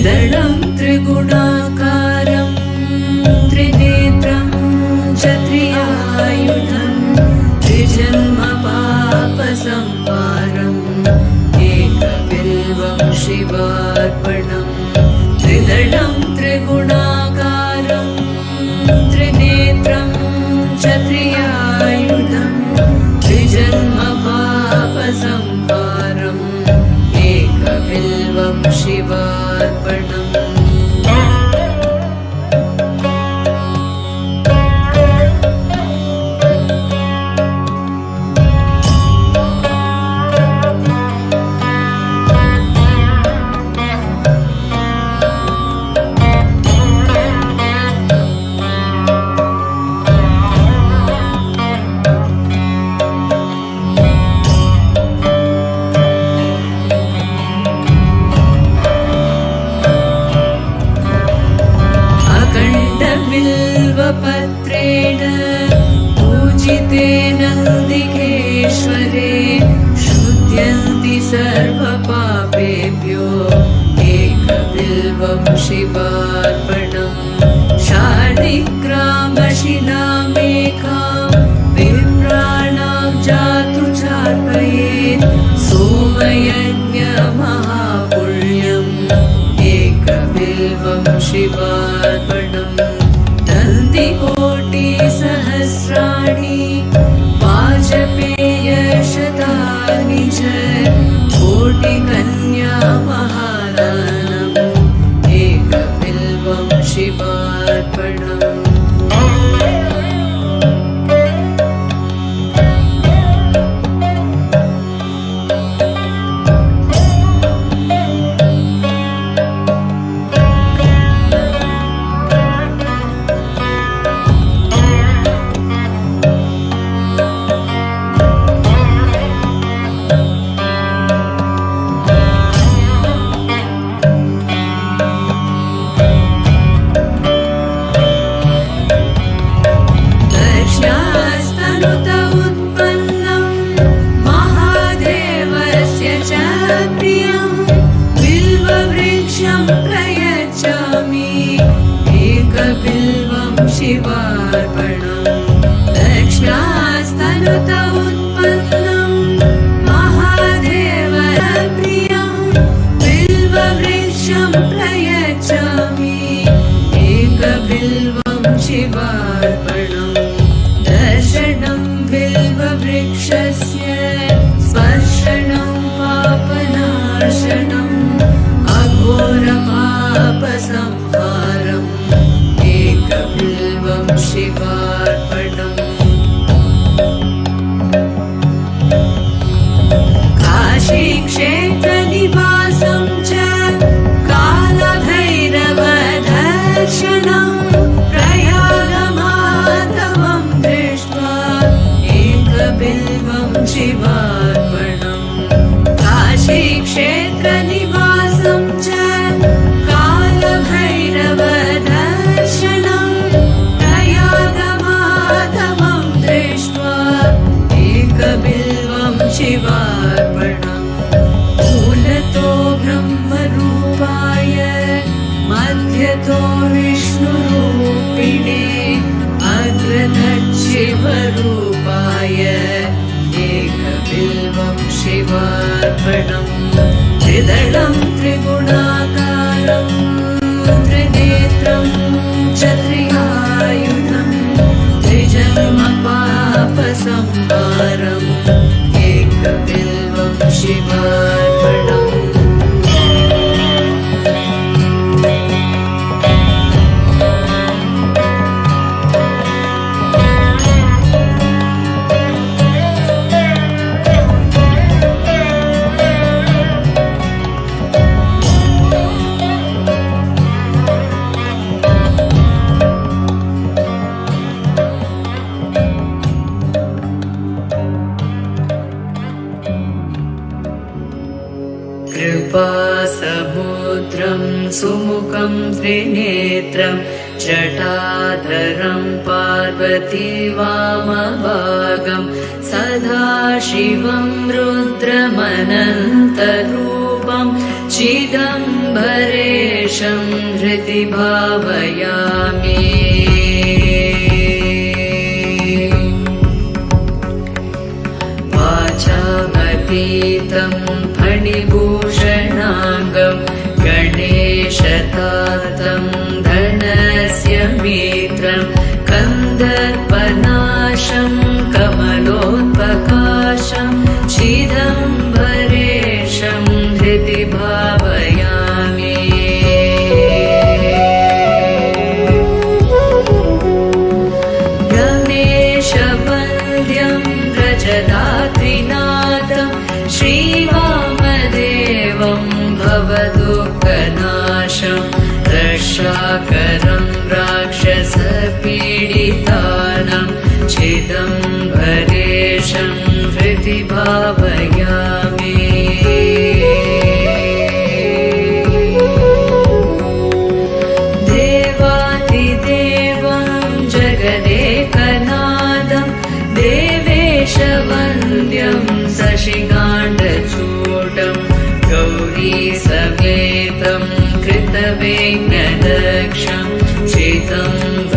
त्रिदलं त्रिगुणाकारं त्रिनेत्रं च त्रियायुधं त्रिजन्म पापसंहारम् एकबिल्वं शिवार्पणम् त्रिदलं त्रिगुणाकारं त्रिनेत्रं च त्रियायुधं त्रिजन्म पापसंहारम् एकबिल्वं शिवार्पणम् बिल्वपत्रेण पूजिते नन्दिकेश्वरे शुध्यन्ति सर्वपापेभ्यो एकबिल्वं शिवार्पणम् शार्दिग्रामशिलामेकां विप्राणां जातु चार्पयेत् सोमयज्ञमहापुण्यम् एकबिल्वं शिवार्पणम् कोटिसहस्राणि वाजपेयशतानि च कोटिकन्या महादानम् एकबिल्वं शिवार्पणम् शिवार्पणम् दक्ष्यास्तनुत उत्पन्नं महादेवप्रियं बिल्ववृक्षं प्रयच्छामि एकबिल्वं शिवार्पणम् दर्शनं बिल्ववृक्षस्य स्पर्शनं पापनाशनम् अघोरपापसंहारम् एकबिल्वं शिवार्पणम् काशीक्षेत्रनिवासं च कालभैरवदर्शनं प्रयागमाधवं दृष्ट्वा एकबिल्वं शिवार्पणम् काशीक्षेत्रनिवासं च शिवार्पणम् मूलतो ब्रह्मरूपाय मध्यतो विष्णुरूपिणे अग्रधच्छिवरूपाय एकबिल्वं शिवार्पणम् त्रिदलं त्रिगुणाकारं त्रिनेत्रं च त्रियायुधं त्रिजन्म पापसंहारम् एकबिल्वं शिवार्पणम् कृपासमुद्रं सुमुखं त्रिनेत्रं जटाधरं पार्वती वामभागं सदाशिवं रुद्रमनन्तरूपं चिदम्बरेशं हृदि भावयामि वाचामतीतं फणिभूषणाङ्गं गणेशतातं धनस्य मित्रं कन्दर्पनाशं कमलोत्पकाशं चिदम्बरेशं हृदि भावयामि गणेशवन्द्यं व्रजदात्रिनाथं श्रीवामदेवं भवदुःखनाशं रक्षाकरं राक्षसपीडितानां चिदम्बरेशं हृदि भावयामि देवादिदेवं जगदेकनाथं देवेशवन्द्यं शशिकाण्डचूडं गौरीसमेतं कृतविघ्नदक्षं चिदम्बरेशं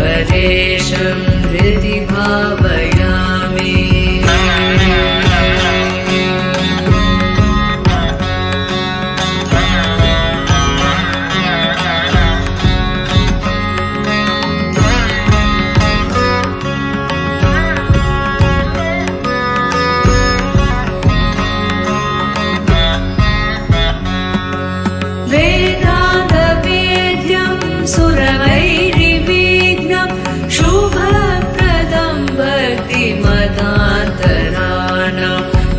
हृदि भावयामि वेदान्तवेद्यं सुरवैरिविघ्नं शुभप्रदं भक्तिमतान्तराणां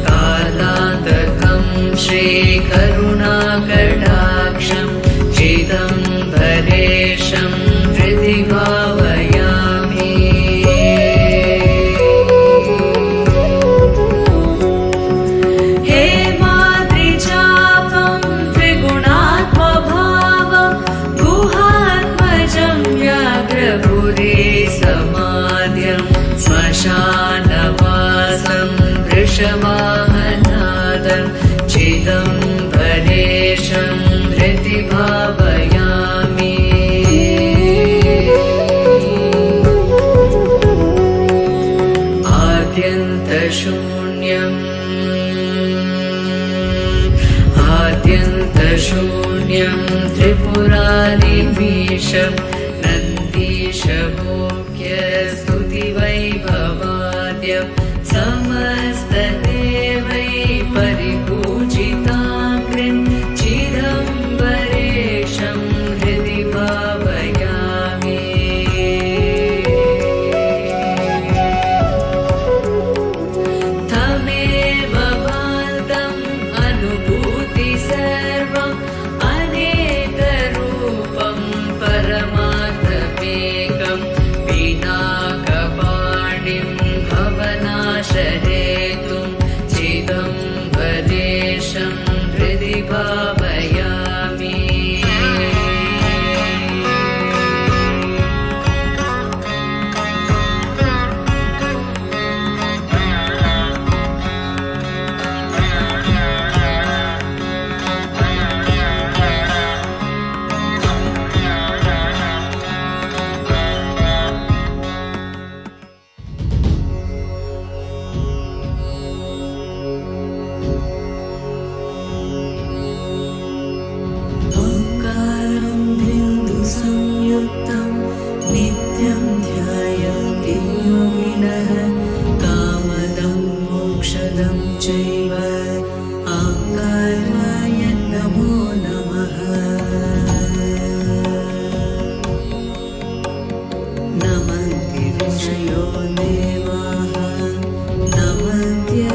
कालान्तकं श्रीकरुणाकटाक्षं चिदम्बरेशं हृदि भावयामि हेमाद्रिचापं त्रिगुणात्मभावं गुहात्मजं व्याघ्रपुरे समाद्यं श्मशानवासं वृषवाहनादं चिदम्बरेशं हृदि भावयामि आद्यन्तशून्यं त्रिपुरारिमीशं नन्दीशभोग्यस्तुतिवैभवाद्यं समस्तदेवै परिपूजिताग्निं चिदम्बरेशं हृदि भावयामि तमेव भान्तम् अनुभूति सर्वम् अनेकरूपं परमार्थमेकं पिनाकपाणिं भवनाशहेतुं चिदम्बरेशं हृदि भावयामि ओंकारं बिन्दुसंयुक्तं नित्यं ध्यायन्ति योगिनः कामदं मोक्षदं चैव ओंकाराय नमो नमः नमन्ति ऋषयो देवाः नमन्त्यप्सरसां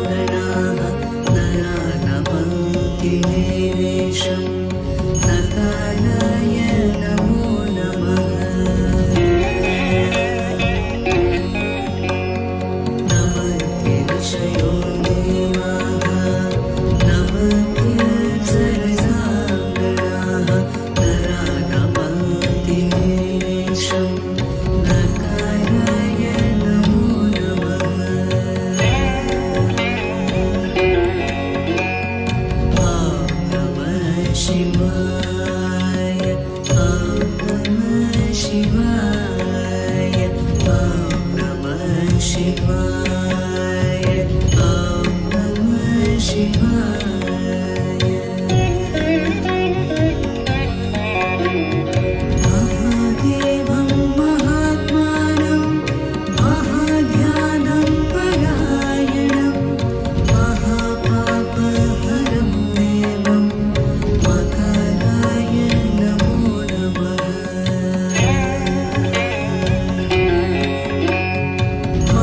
गणाः नरा नमन्ति देवेशं नकाराय नमो नमः नमन्ति ऋषयो देवाः नमन्त्यप्सरसां गणाः नरा नमन्ति देवेशं नकाराय नमो नमः शिवाय ॐ नमः शिवाय ॐ नमः शिवाय ॐ नमः शिवाय महादेवं महात्मानं महाध्यानं परायणं महापापहरं देवं मकराय नमो नमः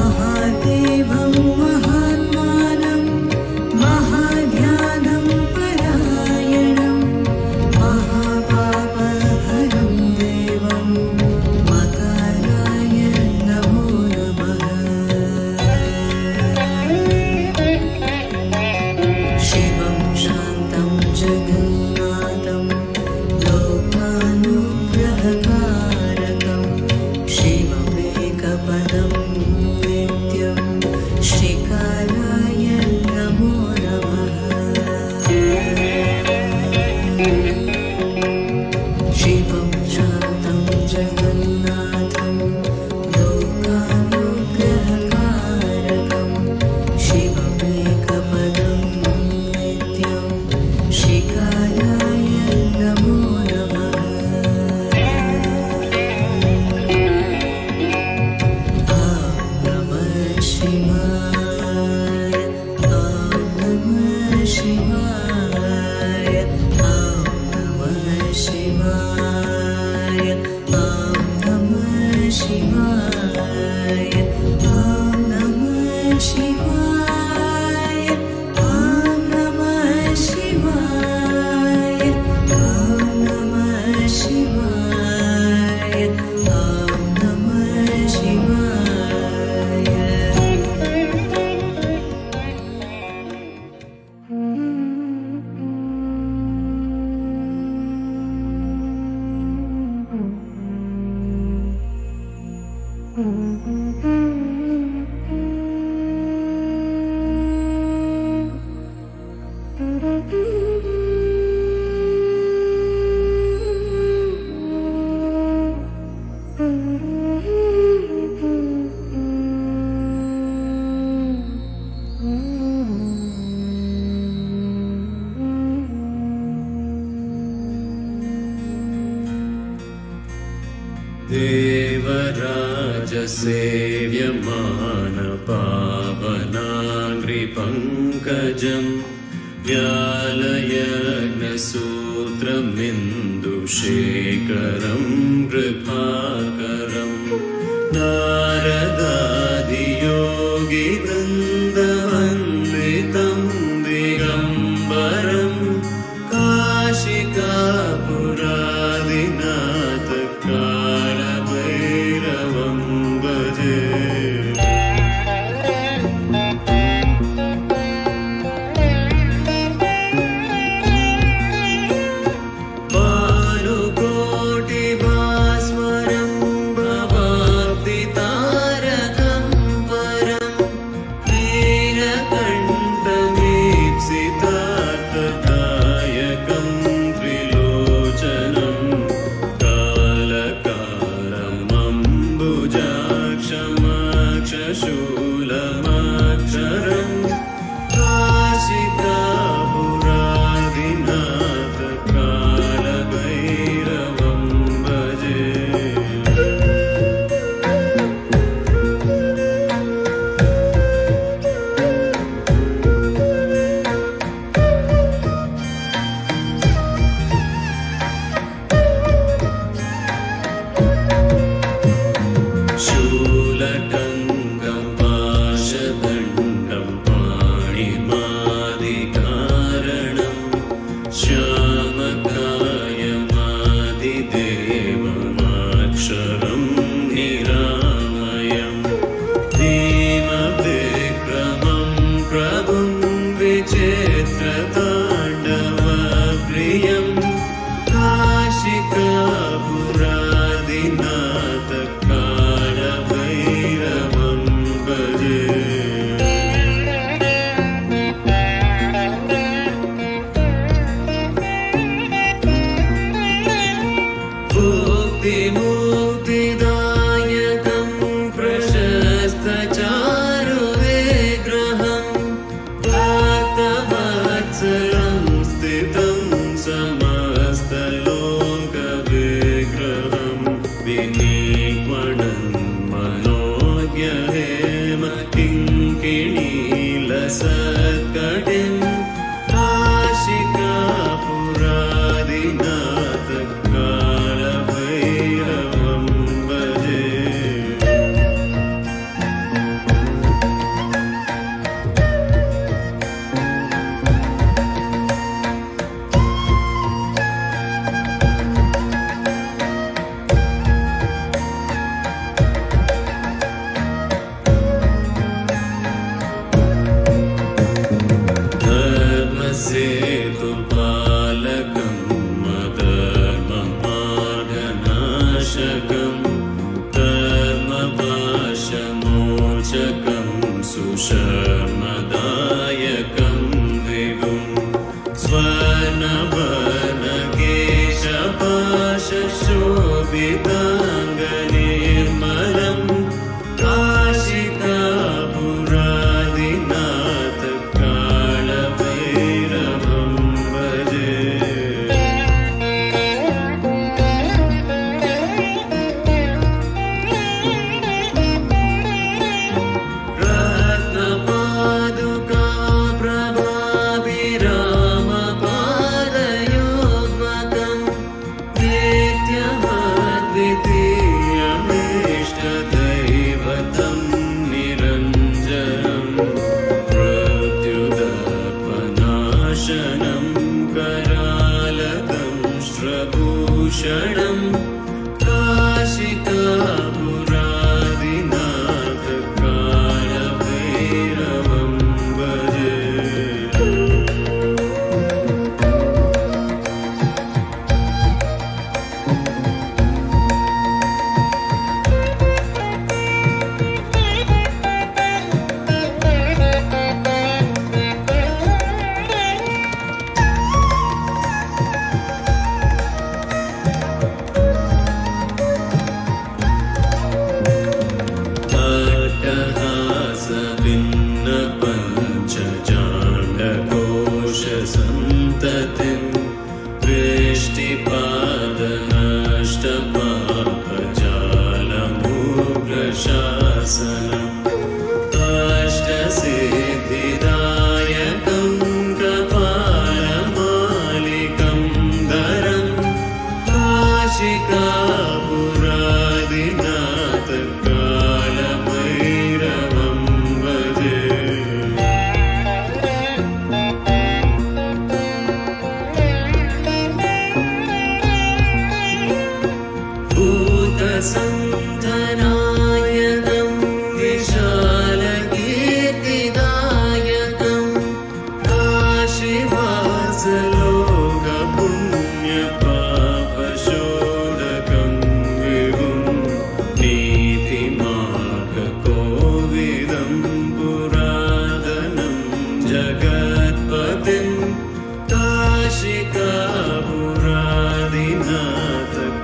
महादेवं महात्मानं महाध्यानं परायणं महापापहरं देवं मकराय नमो नमः शिवं शान्तं जगन्नाथं लोकानुग्रहकारकं शिवमेकपदं नित्यं श्रीकाराय नमो नमः शिवं शान्तं जगन्नाथं लोकानुग्रहकारकं शिवमेकपदं नित्यं श्रीकाराय नमो नमः ॐ नमः शिवाय ॐ नमः शिवाय ॐ नमः शिवाय ॐ नमः शिवाय ॐ नमः शिवाय ॐ नमः शिवाय ॐ नमः शिवाय ॐ नमः शिवाय देवराजसेव्यमानपावनाङ्घ्रिपङ्कजं व्यालयज्ञसूत्रमिन्दुशेखरं कृपाकरं नारदादियोगिवृन्दवन्दितं दिगम्बरं काशिकापुरादिनाथ कालभैरवं भजे भानुकोटिभास्वरं भवाब्धितारकं परं नीलकण्ठमीप्सितार्थदायकं त्रिलोचनं कालकालमम्बुजाक्षमक्षशूलमक्षरं काशिकापुरादिनाथ कालभैरवं भजे शूलटङ्गं पाशदण्डं पाणिमादिकारणं श्यामकायमादिदेवमाक्षरं निरामयं धीमविक्रमं प्रभुं विचित्रताण्डवप्रियं काशिकापुरादिनाथ कालभैरवं भजे केशपाशशोभिताङ्गनिर्मलम् काशिकापुरादिनाथ कालभैरवं भजे रत्नपादुका प्रभाभिरामपादयोग्मकम् नित्यमद्वितीयमिष्टदैवतं निरञ्जनं प्रत्युदर्पनाशनं करालकं श्रभूषणं काशिकापुरादिनाथ कालभैरवं भजे अट्टहासभिन्नपञ्चजाण्डकोशसन्ततिं दृष्टिपादनष्टपापजालमुग्रशासनम् अष्टसिद्धिदायकं कपालमालिकं धरं काशिकापुरादिनाथ कालभैरवं भजे भूतसन्धनायकं विशालकीर्तिदायकं काशीवासलोकपुण्यपापशोधकं विभुं नीतिमार्गकोविदं पुरातनं जगत्पतिं काशिकापुरादिनाथ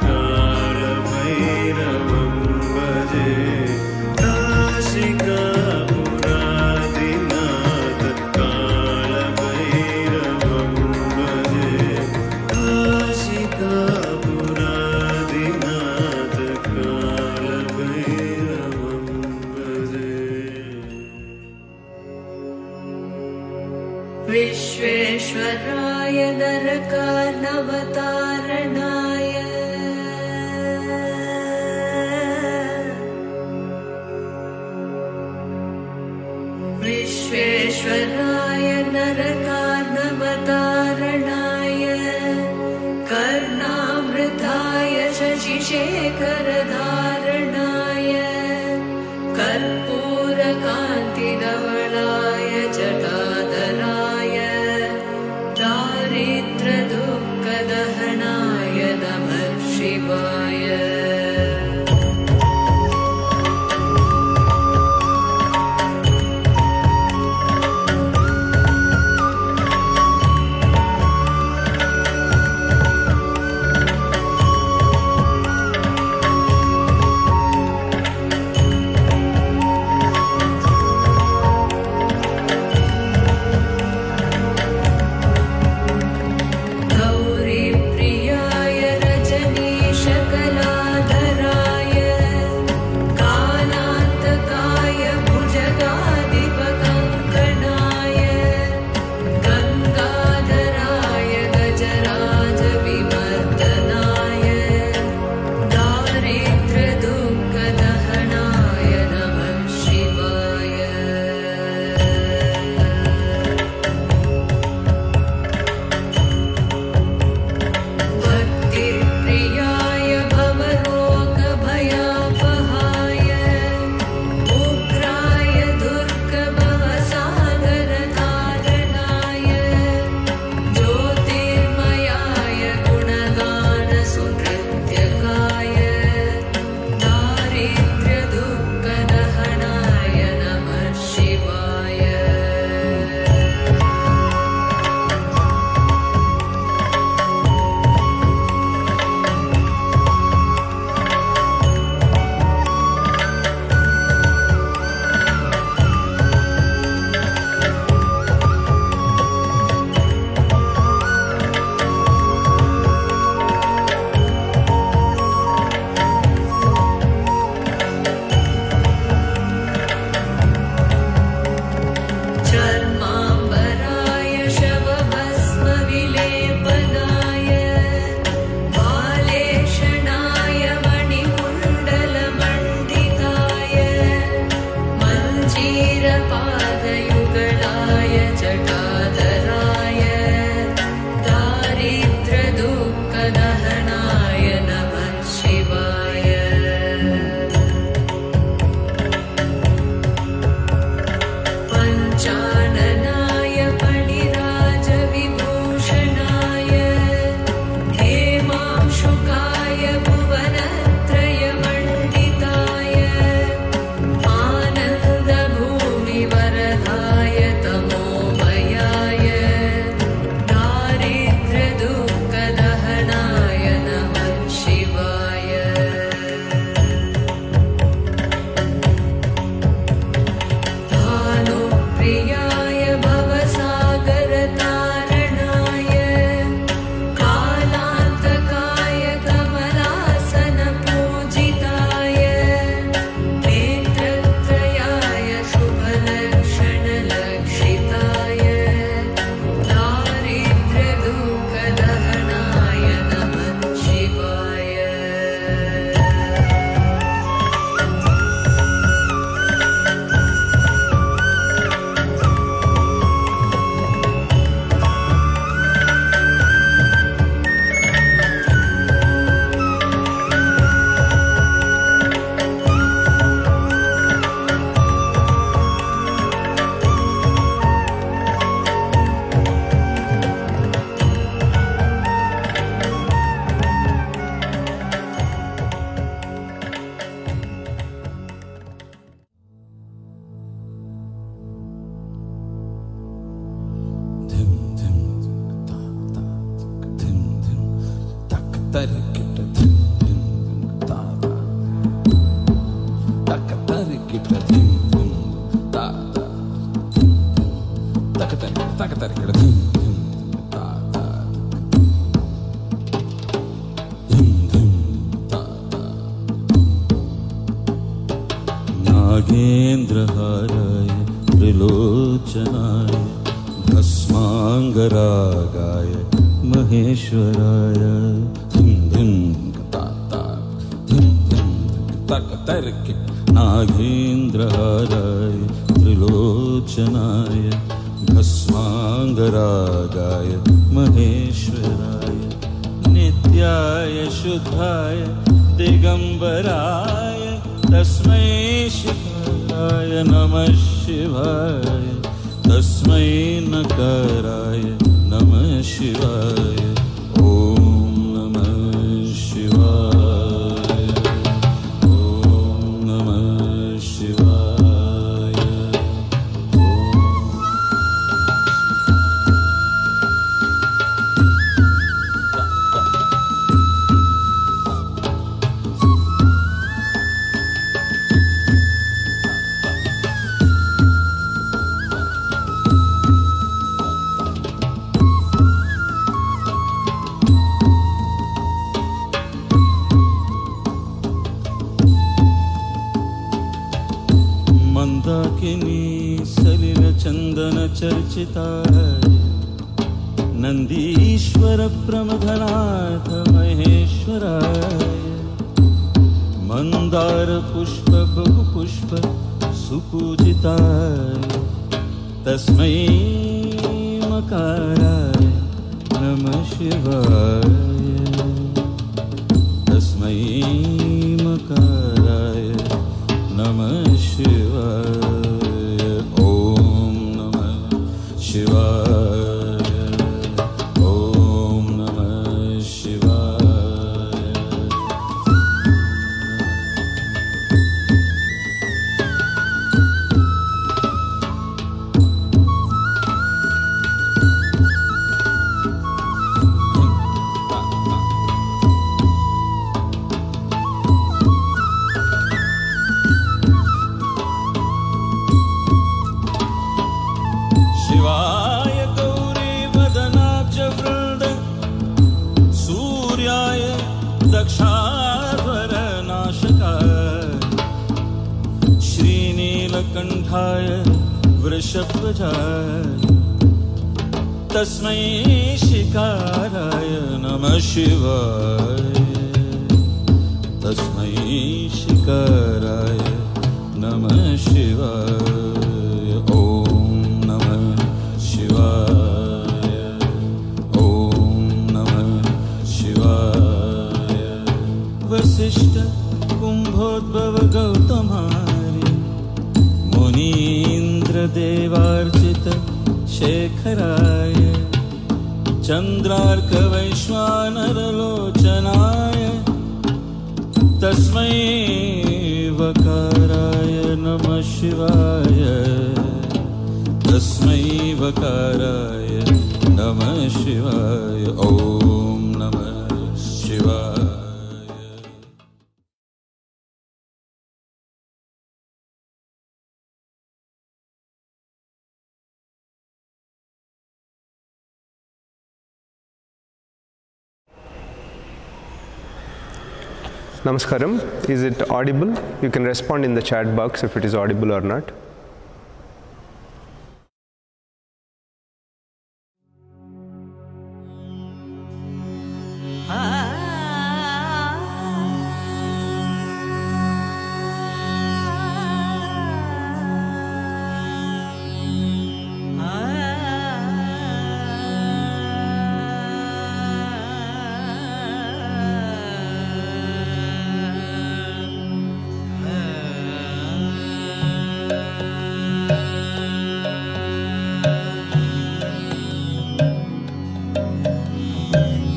कालभैरवं भजे काशिकापुरादिनाथ कालभैरवं भजे काशिकापुरादिनाथ कालभैरवं भजे विश्वेश्वराय नरकार्णवतारणाय विश्वेश्वराय नरकार्णवतारणाय कर्णामृताय शशिशेखरधारणाय कर्पूरकान्तिधवलाय जटाधराय दारिद्र्यदुःखदहनाय नमः शिवाय गौरीप्रियाय रजनीशकराय नागेन्द्रहाराय त्रिलोचनाय भस्माङ्गरागाय महेश्वराय नागेन्द्रहाराय त्रिलोचनाय भस्माङ्गरागाय महेश्वराय नित्याय शुद्धाय दिगम्बराय तस्मै शिवाय नमः शिवाय तस्मै नकाराय नमः शिवाय ॐ नमः शिवाय ॐ नमः शिवाय मंदाकिनी सलिल चंदन चर्चिताय नंदीश्वर प्रमथनाथ महेश्वराय मंदार पुष्प बहुपुष्प सुपूजिताय तस्मै मकाराय नमः शिवाय तस्मै मकाराय नमः शिवाय ॐ नमः शिवाय ॐ नमः शिवाय शिवाय गौरी वदनाब्ज वृन्द सूर्याय दक्षाध्वर नाशकाय श्रीनीलकण्ठाय वृषभध्वजाय तस्मै शिकाराय नमः शिवाय तस्मै शिकाराय नमः शिवाय ॐ नमः शिवाय ॐ नमः शिवाय वसिष्ठ कुंभोद्भव गौतमारि मुनीन्द्र देवार्चित शेखराय चंद्रार्क वैश्वानर लोचनाय तस्मै वकाराय नमः शिवाय तस्मै वकाराय नमः शिवाय ॐ नमः शिवाय Namaskaram. Is it audible? You can respond in the chat box if it is audible or not.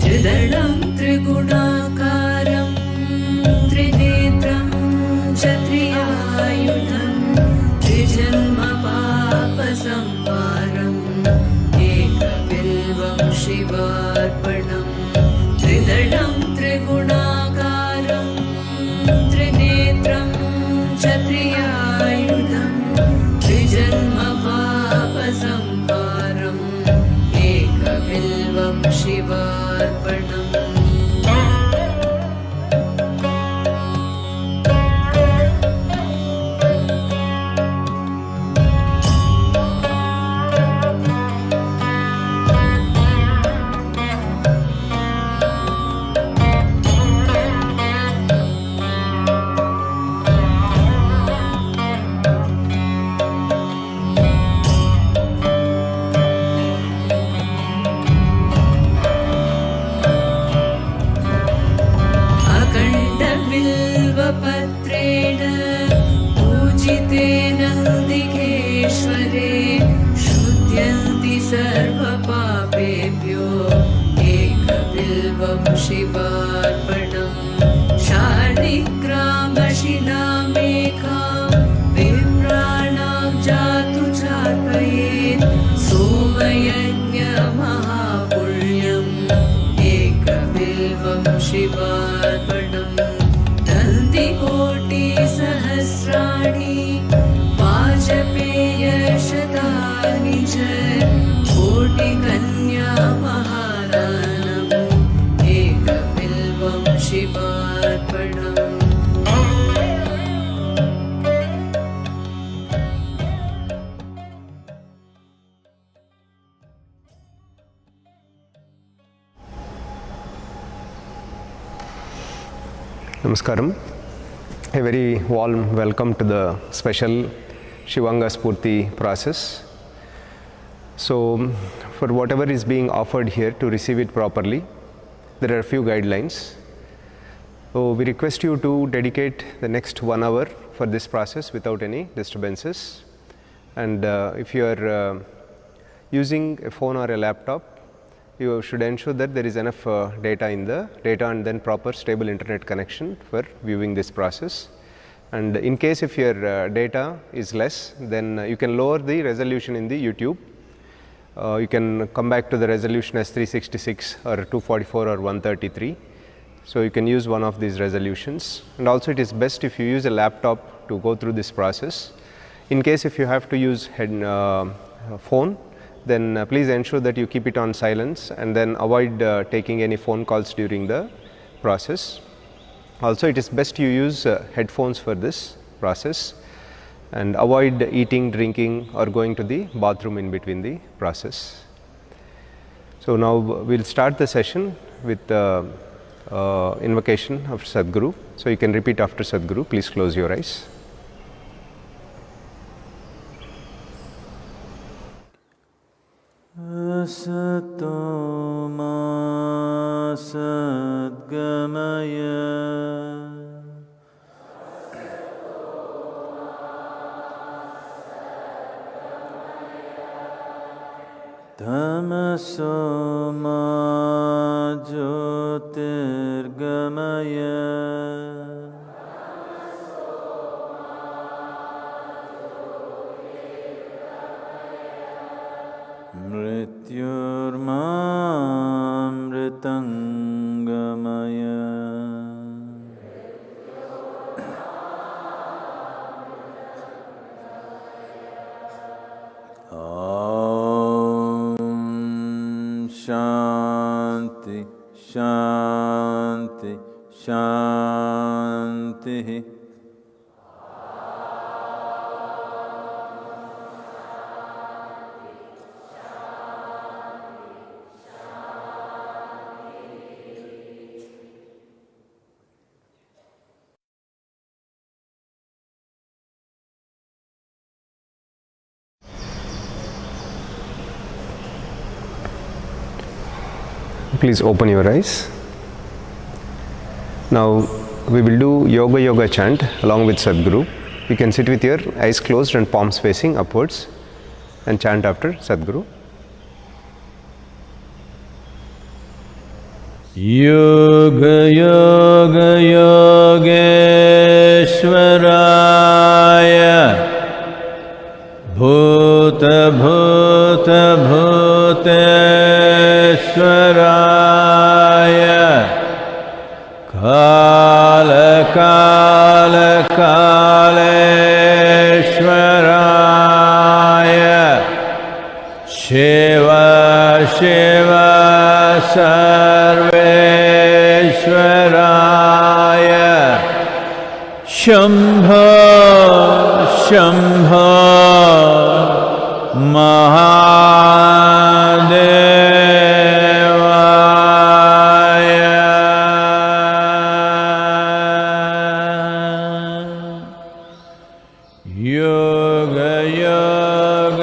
त्रिदलं त्रिगुणाकारं त्रिनेत्रं चत्रियायुधं त्रिजन्मपापसंहारम् एकबिल्वं शिवार्पणम् त्रिदलं शिवार्पणम् पत्रेण पूजितेन दिगेश्वरे शुध्यन्ति सर्वपापेभ्यो एकबिल्वं शिवार्पणम् शार्ङ्गिग्रामशिलामेकां विप्राणां जातु चार्पयेत् सोमयज्ञमहापुण्यम् एकबिल्वं शिवार्पणम् कोटिसहस्राणि वाजपेयशतानि च कोटिकन्या महादानम् एकबिल्वं शिवार्पणम् Namaskaram. A very warm welcome to the special Shivanga Spurti process. So, for whatever is being offered here, to receive it properly, there are a few guidelines. So, we request you to dedicate the next 1 hour for this process without any disturbances. And if you are using a phone or a laptop, you should ensure that there is enough data in the data and then proper stable internet connection for viewing this process. And in case if your data is less, then you can lower the resolution in the YouTube. You can come back to the resolution as 366 or 244 or 133. So you can use one of these resolutions. And also it is best if you use a laptop to go through this process. In case if you have to use phone, then please ensure that you keep it on silence and then avoid taking any phone calls during the process. Also it is best you use headphones for this process and avoid eating, drinking or going to the bathroom in between the process. So now we will start the session with the invocation of Sadguru. So you can repeat after Sadguru. Please close your eyes. Asato ma sadgamaya tamaso ma jyotirgamaya Mrityurmamritangamaya Om Shanti Shanti Shanti. Please open your eyes. Now we will do Yoga Yoga chant along with Sadguru. You can sit with your eyes closed and palms facing upwards and chant after Sadguru. Yoga Yoga Yogeshwaraya Bhuta Bhuta Bhuteshwaraya Kala Kala Kaleshwaraya Shiva Shiva Sa सर्वेश्वराय Shambho Shambho महादेवाय योग योग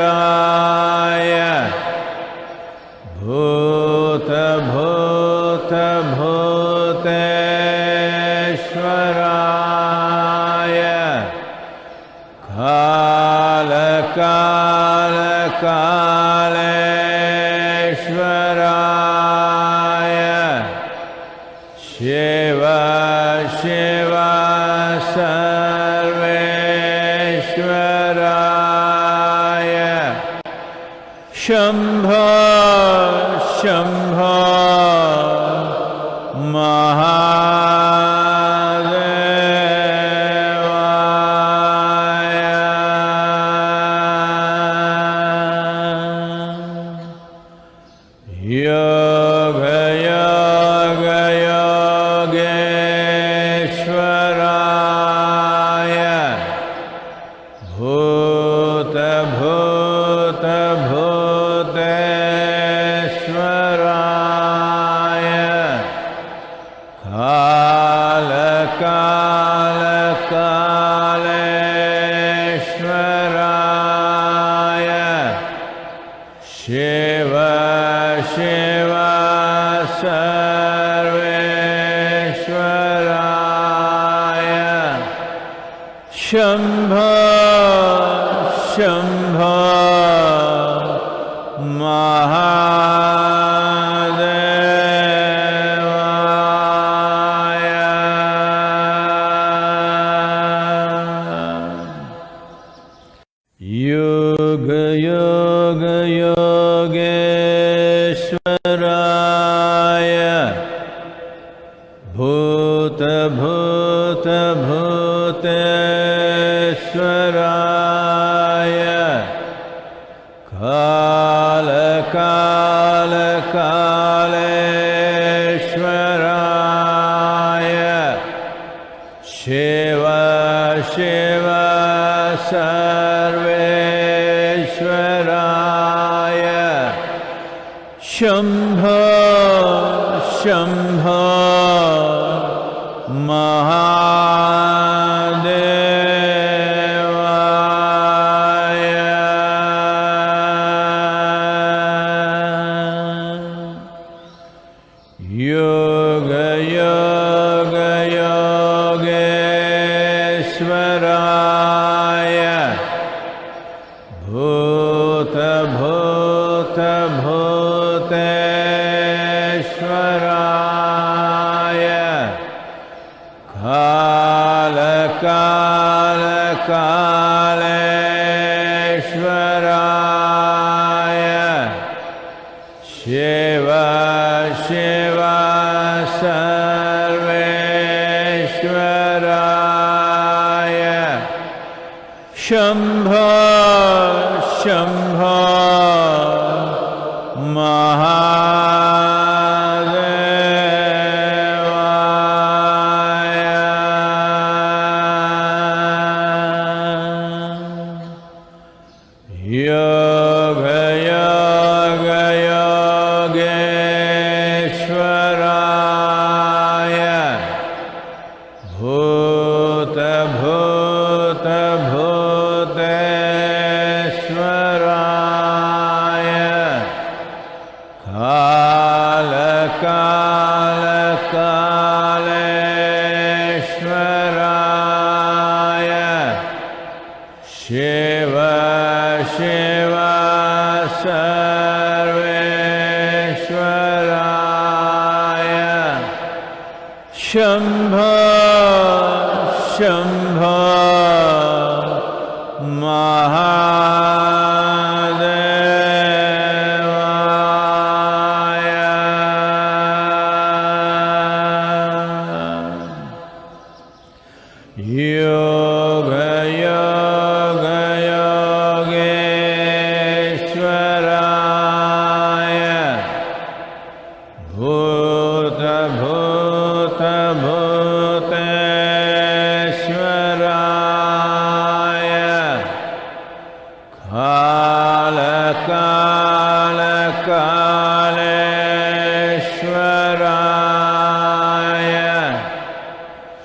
योगेश्वराय भूत भूत भूतेश्वराय काल काल कालेश्वराय शिव शिव सर्वेश्वराय शम्भो शम्भो महादेवाय योग योग योगेश्वराय भूत भूत भूतेश्वराय काल काल कालेश्वराय शिव शिव सर्वेश्वराय शम्भो शम्भो महादेवाय योग योग योगेश्वराय भूत भूत भूतेश्वराय काल काल कालेश्वराय शिव शिव सर्वेश्वराय शम्भो शम्भो महादेवाय योग योग योगेश्वराय भूत भूत भूतेश्वराय काल काल कालेश्वराय शिव शिव सर्वेश्वराय शम्भो शम्भो महादेवाय योग योग योगेश्वराय भूत भूत भूतेश्वराय काल काल कालेश्वराय शिव शिव सर्वेश्वराय शम्भो शम्भो महादेवाय yoga yoga योगेश्वराय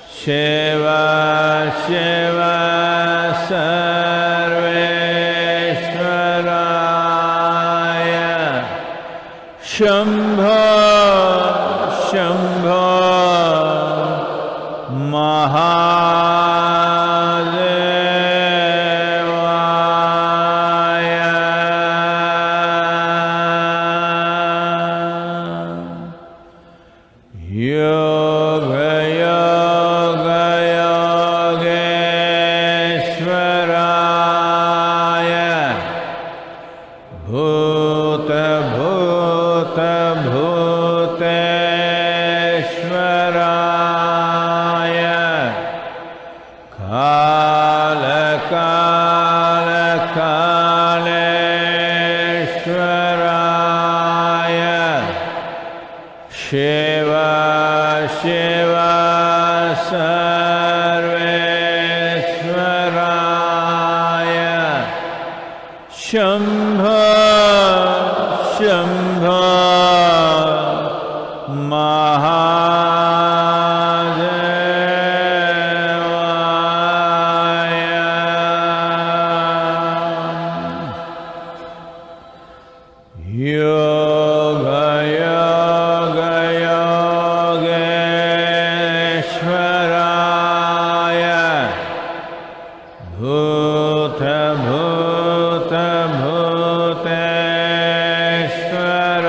Shiva Shiva Sarveshwaraya Shambho Shambho Mahadevaya Yoga Yoga Yogeshwaraya Bhuta Bhuta Bhuteshwaraya Kala Kala Kaleshwaraya Shiva Shiva Sarveshwaraya Shambho Shambho Mahadevaya Yoga Yoga Yogeshwaraya Bhuta Bhuta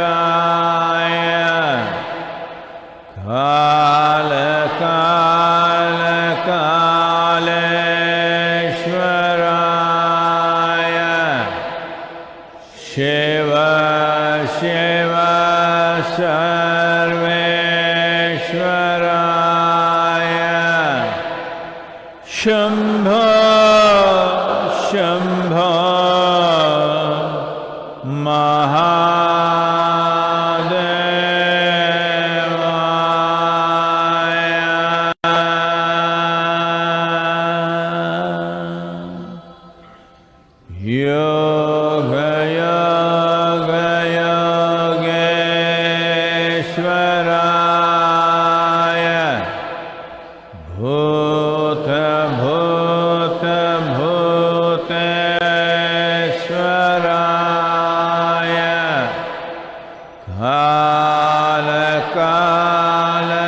Bhuteshwaraya Kala Kala Kaleshwaraya Shiva Shiva Sarveshwaraya Shambho Shambho Mahadevaya Yoga Yoga Yogeshwaraya Bhuta Bhuta Bhuteshwaraya Kala Kala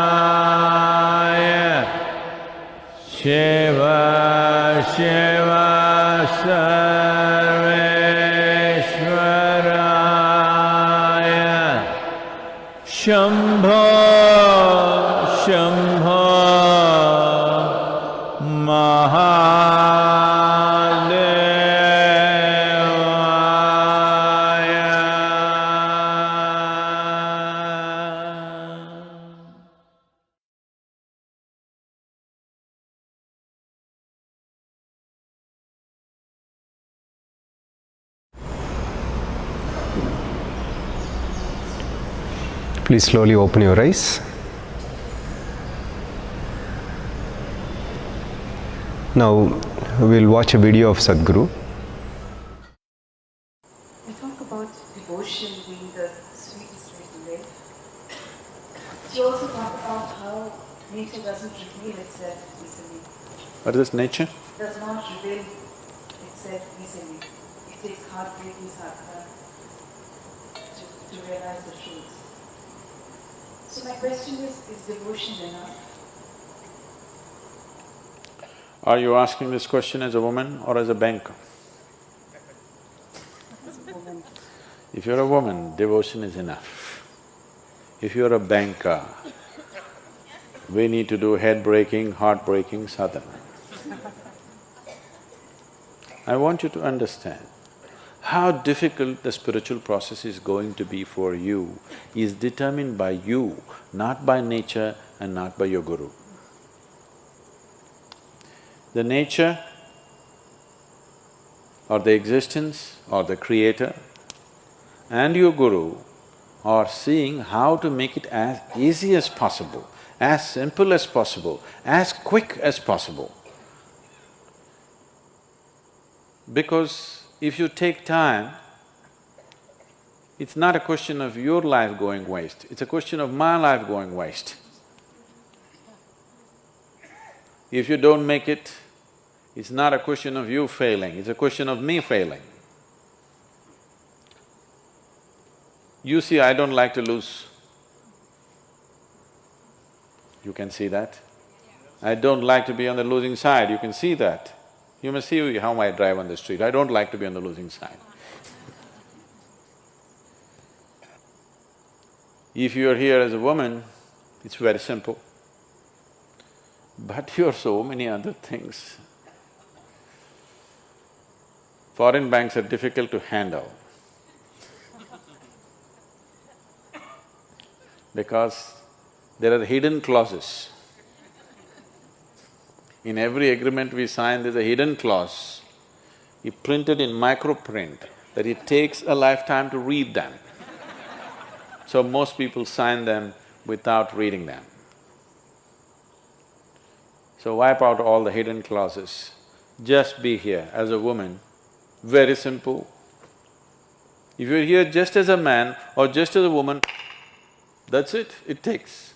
Kaleshwaraya Shiva Shiva Sarveshwaraya Shambho Shambho Mahadevaya Please slowly open your eyes. Now we'll watch a video of Sadhguru. We talk about devotion being the sweetest way to live. You also talk about how nature doesn't reveal itself easily, What is nature? does not reveal itself easily. It takes heartbreaking sadhana to realize the truth. So my question is devotion enough? Are you asking this question as a woman or as a banker? As a woman. If you're a woman, devotion is enough. If you're a banker, we need to do head-breaking, heart-breaking sadhana. I want you to understand how difficult the spiritual process is going to be for you is determined by you, not by nature and not by your guru. The nature or the existence or the creator and your guru are seeing how to make it as easy as possible, as simple as possible, as quick as possible. Because if you take time, it's not a question of your life going waste, it's a question of my life going waste. If you don't make it, it's not a question of you failing, it's a question of me failing. You see, I don't like to lose. You can see that. I don't like to be on the losing side, you can see that. You must see how I drive on the street, I don't like to be on the losing side. If you are here as a woman, it's very simple. But you're so many other things. Foreign banks are difficult to handle because there are hidden clauses. In every agreement we sign, there's a hidden clause, printed in microprint, that it takes a lifetime to read them. So most people sign them without reading them. So wipe out all the hidden clauses. Just be here as a woman, very simple. If you're here just as a man or just as a woman, that's it takes.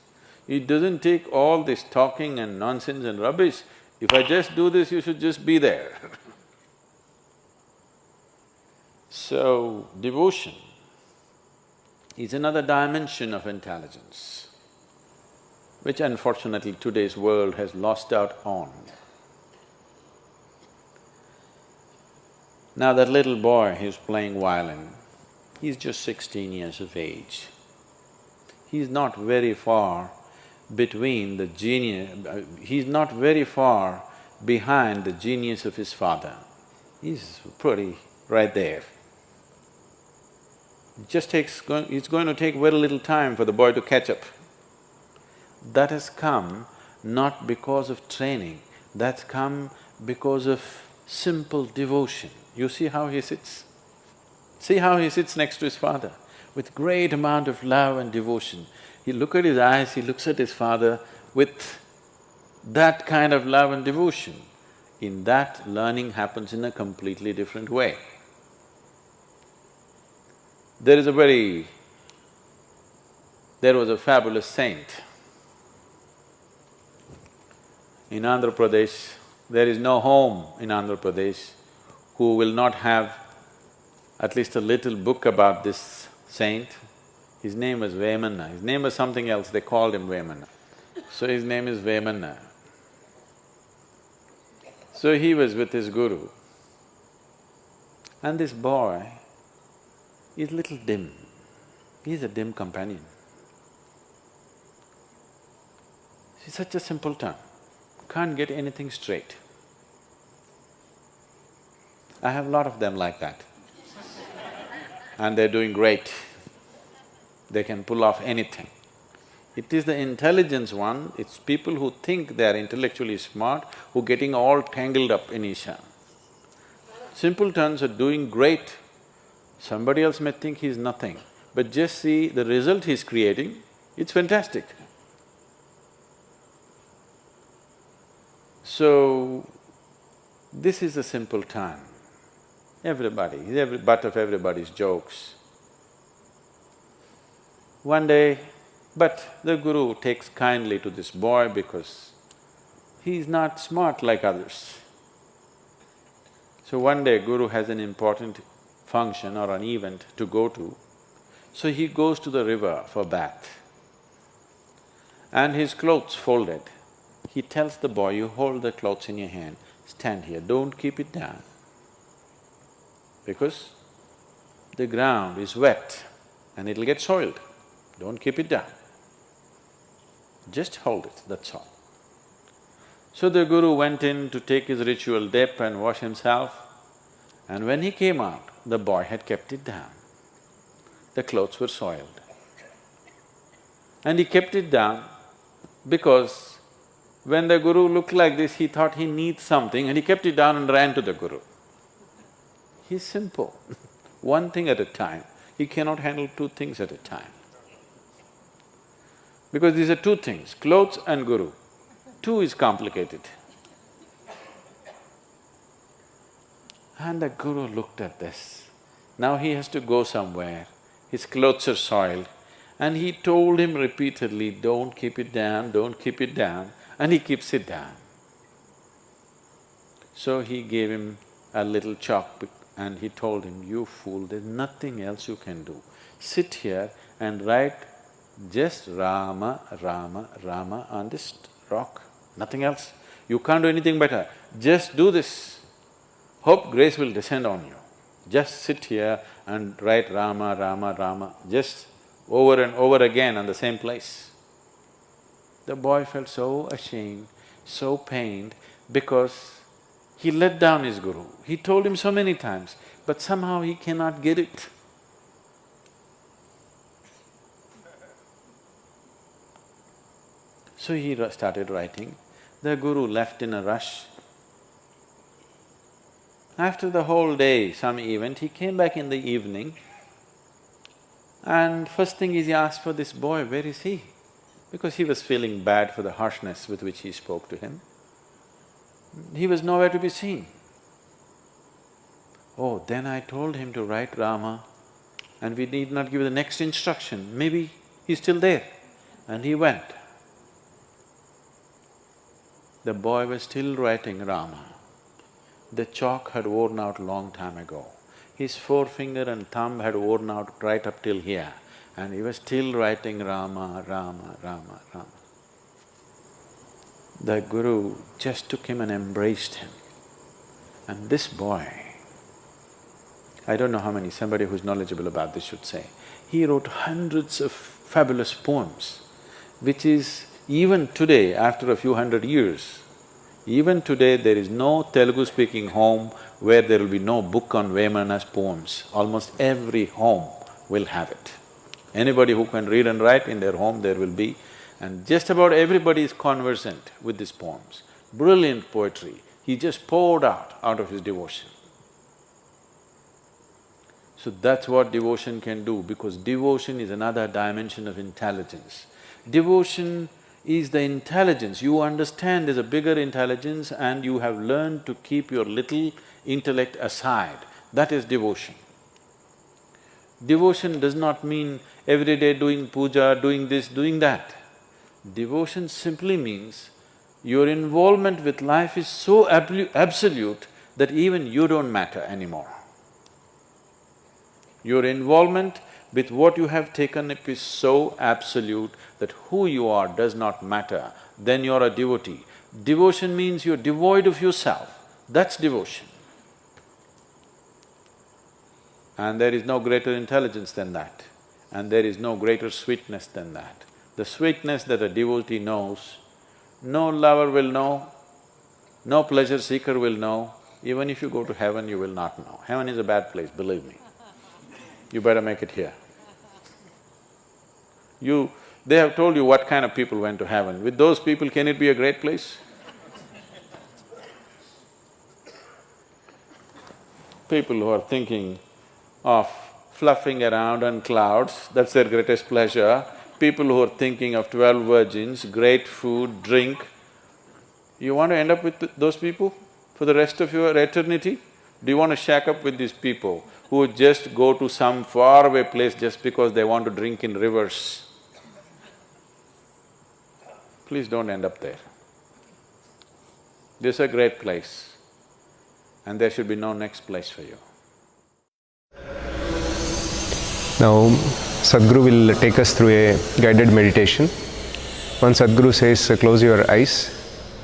It doesn't take all this talking and nonsense and rubbish. If I just do this, you should just be there. So, devotion is another dimension of intelligence, which unfortunately today's world has lost out on. Now that little boy who's playing violin, he's just 16 years of age. He's not very far between the genius… he's not very far behind the genius of his father. He's pretty right there. It's going to take very little time for the boy to catch up. That has come not because of training, that's come because of simple devotion. You see how he sits? See how he sits next to his father with great amount of love and devotion. He look at his eyes, he looks at his father with that kind of love and devotion. In that, learning happens in a completely different way. There was a fabulous saint. In Andhra Pradesh, there is no home in Andhra Pradesh who will not have at least a little book about this saint. His name was Vemanna, his name was something else, they called him Vemanna. So his name is Vemanna. So he was with his guru, and this boy is little dim, he's a dim companion. He's such a simpleton, can't get anything straight. I have a lot of them like that. And they're doing great. They can pull off anything. It is the intelligence one, it's people who think they're intellectually smart who are getting all tangled up in Isha. Simpletons are doing great. Somebody else may think he's nothing, but just see the result he's creating, it's fantastic. So, this is a simple time. Everybody, he's butt of everybody's jokes. One day, but the guru takes kindly to this boy because he's not smart like others. So one day, guru has an important function or an event to go to, so he goes to the river for bath. And his clothes folded, he tells the boy, you hold the clothes in your hand, stand here, don't keep it down, because the ground is wet and it'll get soiled, don't keep it down. Just hold it, that's all. So the guru went in to take his ritual dip and wash himself, and when he came out, the boy had kept it down. The clothes were soiled. And he kept it down because when the guru looked like this, he thought he needs something and he kept it down and ran to the guru. He's simple, one thing at a time. He cannot handle two things at a time. Because these are two things, clothes and guru. Two is complicated. And the guru looked at this. Now he has to go somewhere, his clothes are soiled, and he told him repeatedly, don't keep it down, don't keep it down, and he keeps it down. So he gave him a little chalk and he told him, you fool, there's nothing else you can do. Sit here and write just Rama, Rama, Rama on this rock, nothing else. You can't do anything better, just do this. Hope grace will descend on you. Just sit here and write Rama, Rama, Rama, just over and over again on the same place. The boy felt so ashamed, so pained, because he let down his guru. He told him so many times, but somehow he cannot get it. So he started writing. The guru left in a rush. After the whole day, some event, he came back in the evening and first thing is he asked for this boy, where is he? Because he was feeling bad for the harshness with which he spoke to him. He was nowhere to be seen. Oh, then I told him to write Rama and we need not give the next instruction, maybe he's still there. And he went. The boy was still writing Rama. The chalk had worn out long time ago. His forefinger and thumb had worn out right up till here, and he was still writing Rama, Rama, Rama, Rama. The guru just took him and embraced him. And this boy, I don't know how many, somebody who's knowledgeable about this should say, he wrote hundreds of fabulous poems, which is even today, after a few hundred years, even today there is no Telugu-speaking home where there will be no book on Vemana's poems. Almost every home will have it. Anybody who can read and write, in their home there will be, and just about everybody is conversant with these poems. Brilliant poetry, he just poured out of his devotion. So that's what devotion can do, because devotion is another dimension of intelligence. Devotion is the intelligence, you understand there's a bigger intelligence and you have learned to keep your little intellect aside, that is devotion. Devotion does not mean every day doing puja, doing this, doing that. Devotion simply means your involvement with life is so absolute that even you don't matter anymore. Your involvement with what you have taken up is so absolute that who you are does not matter, then you're a devotee. Devotion means you're devoid of yourself, that's devotion. And there is no greater intelligence than that, and there is no greater sweetness than that. The sweetness that a devotee knows, no lover will know, no pleasure seeker will know. Even if you go to heaven, you will not know. Heaven is a bad place, believe me. You better make it here. They have told you what kind of people went to heaven. With those people, can it be a great place? People who are thinking of fluffing around on clouds, that's their greatest pleasure. People who are thinking of 12 virgins, great food, drink. You want to end up with those people for the rest of your eternity? Do you want to shack up with these people who just go to some faraway place just because they want to drink in rivers? Please don't end up there. This is a great place and there should be no next place for you. Now, Sadhguru will take us through a guided meditation. Once Sadhguru says, close your eyes,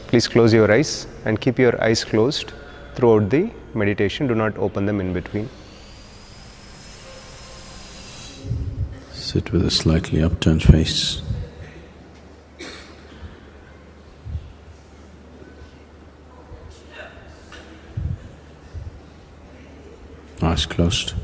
please close your eyes and keep your eyes closed throughout the meditation, do not open them in between. Sit with a slightly upturned face. Eyes closed.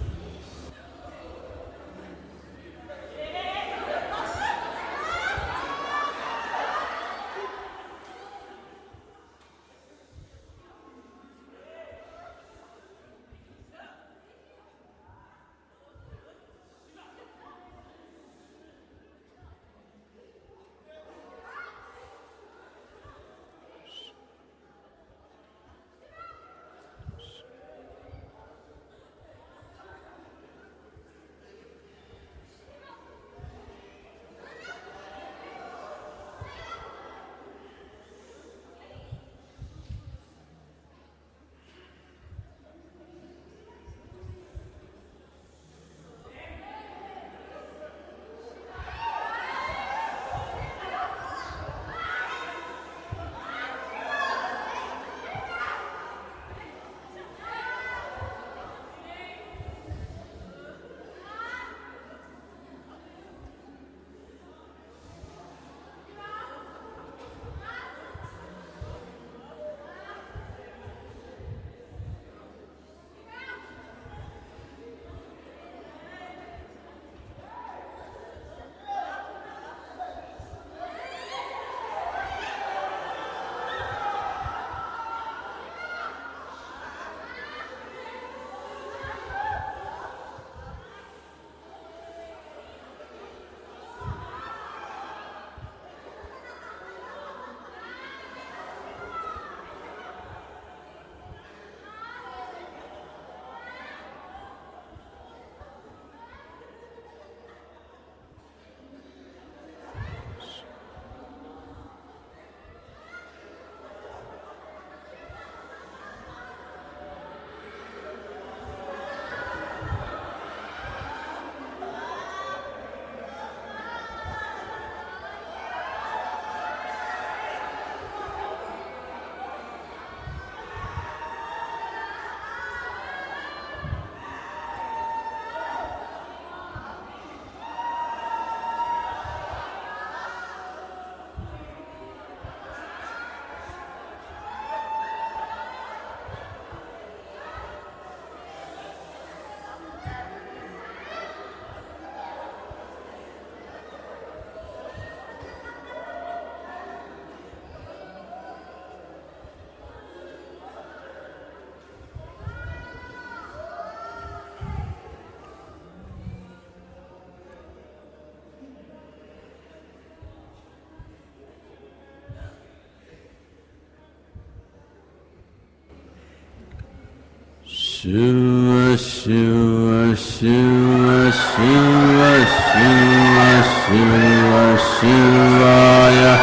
Shiva, Shiva, Shiva, Shiva, Shiva, Shiva, Shivaya.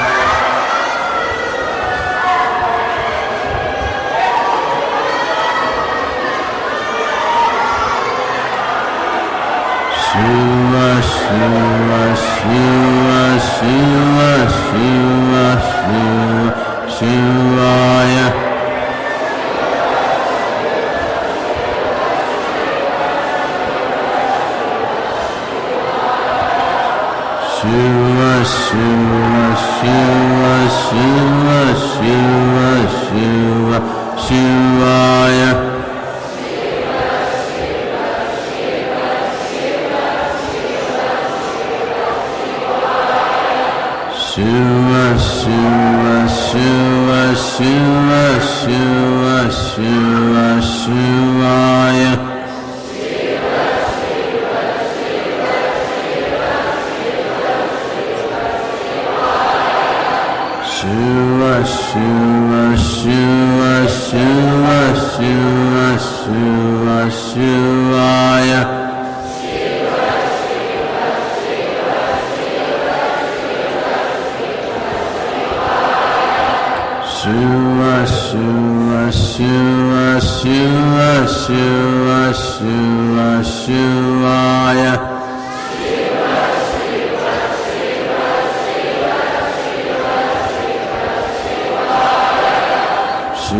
Shiva, Shiva, Shiva, Shiva, Shiva, Shiva, Shivaya. Shiva, Shiva, Shiva, Shiva, Shiva, Shiva, Shivaya. Shiva, Shiva, Shiva, Shiva, Shiva, Shiva, Shivaya. Shiva, Shiva, Shiva, Shiva, Shiva, Shiva, Shivaya. Shiva, Shiva, Shiva, Shiva, Shiva, Shiva, Shivaya.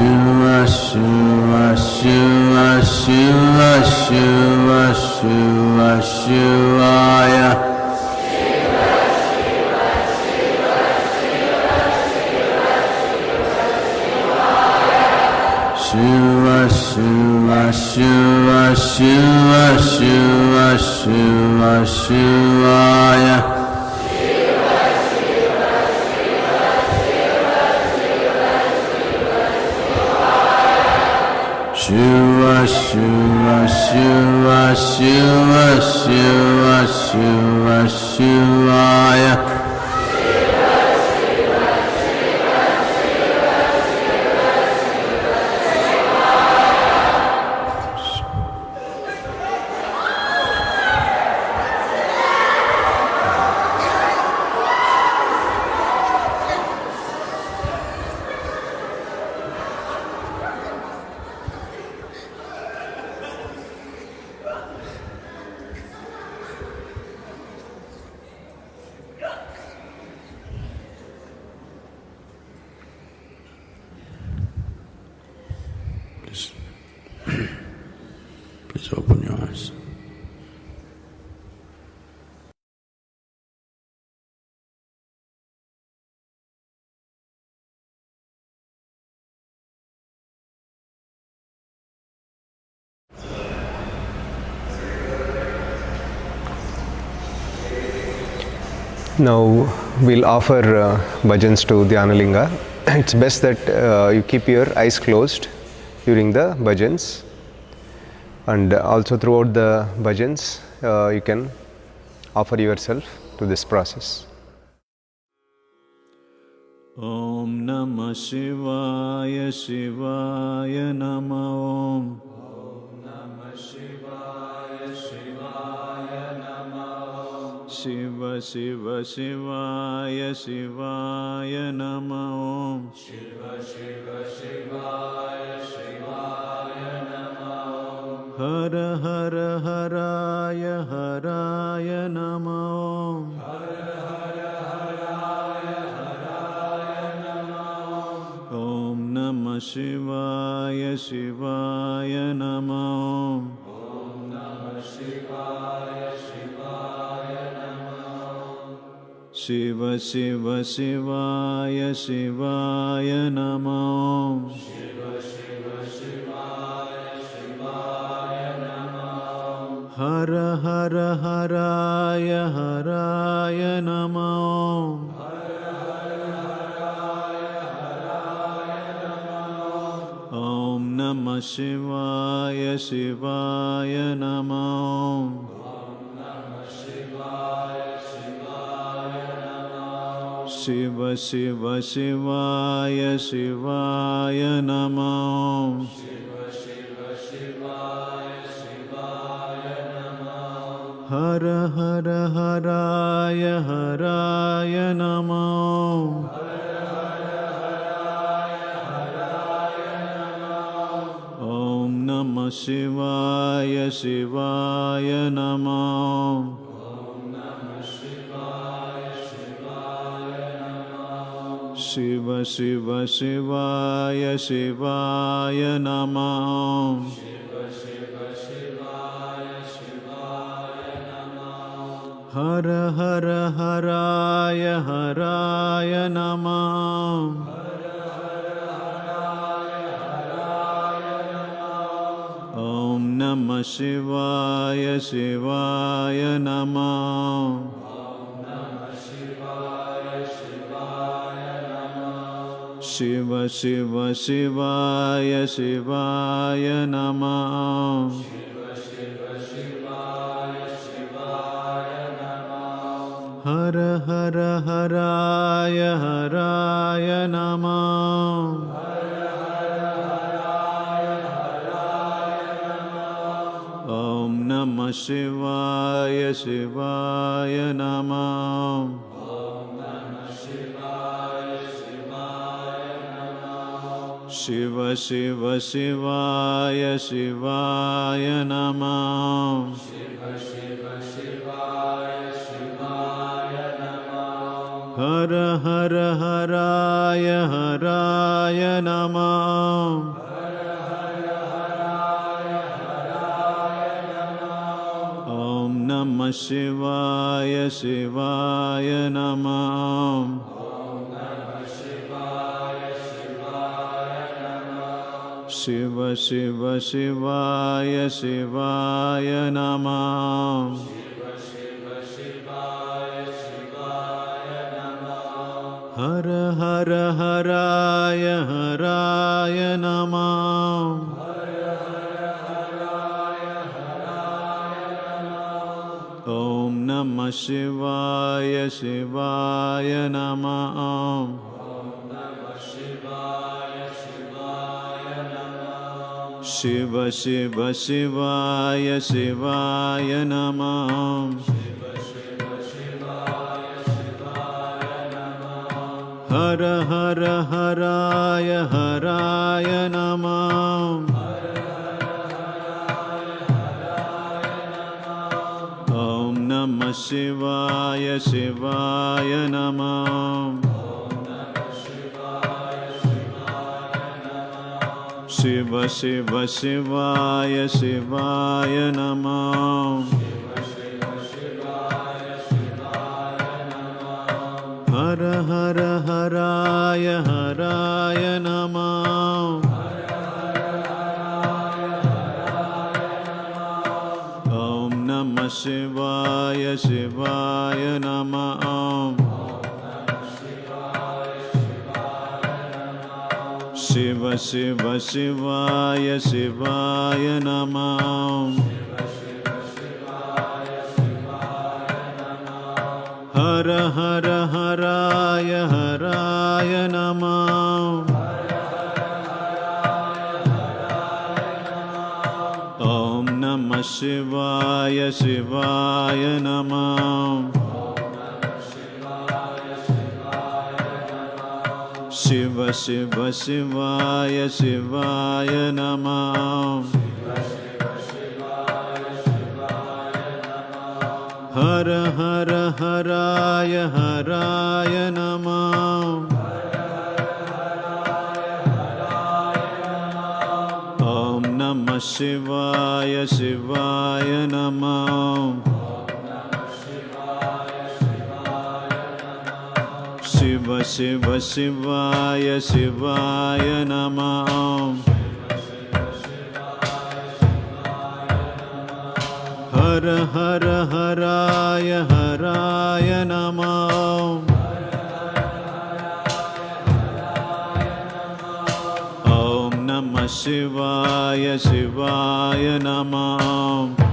Shiva, Shiva, Shiva, Shiva, Shiva, Shiva, Shivaya. Shiva, Shiva, Shiva, Shiva, Shiva, Shiva, Shivaya. Shiva, Shiva, Shiva, Shiva, Shiva, Shiva, Shivaya. Please open your eyes. Now we'll offer bhajans to Dhyanalinga. It's best that you keep your eyes closed during the bhajans, and also throughout the bhajans you can offer yourself to this process. Om Namah Shivaya Shivaya Namah Om. Om Namah Shivaya Shivaya Namah Om. Shiva Shiva Shivaya Shivaya Namah Om. Shiva Shiva Shivaya Shivaya Namah Om. Hara Hara Haraya Haraya Namah Om. Shivaya Shivaya Namah Om. Om Namah Shivaya Shivaya Namah Om. Shiva Shiva Shivaya Shivaya Namah Om. Shiva Shiva Shivaya Shivaya Namah Om. Hara Hara Haraya Haraya Namah Om. Namah Shivaya Shivaya Namah Om. Om Namah Shivaya Shivaya Namah Om. Shiva Shiva Shivaya Shivaya Namah Om. Shiva Shiva Shivaya हर हर हराय हराय नमो ॐ नमः शिवाय शिवाय नमो शिव शिव शिवाय शिवाय नमः हर हर हराय हराय नमः ॐ नमः शिवाय शिवाय नमः शिव शिव शिवाय शिवाय नमः हर हर हराय हराय नमः ॐ नमः शिवाय शिवाय नमः शिव शिव शिवाय शिवाय नमः हर हर हराय हराय नमः ॐ नमः शिवाय शिवाय नमः शिव शिव शिवाय शिवाय नमः हर हर हराय हराय नमः ॐ नमः शिवाय शिवाय नमः शिव शिव शिवाय शिवाय नमः हर हर हराय हराय नमः ॐ नमः शिवाय शिवाय नमः शिव शिव शिवाय शिवाय नमः हर हर हराय हराय नमः ॐ नमः शिवाय शिवाय नमः शिव शिव शिवाय शिवाय नमः हर हर हराय हराय नमः ॐ नमः शिवाय शिवाय नमः शिव शिव शिवाय शिवाय नमः हर हर हराय हराय नमः ॐ नमः शिवाय शिवाय नमः शिव शिव शिवाय शिवाय नमः हर हर हराय हराय नमः ॐ नमः शिवाय शिवाय नमः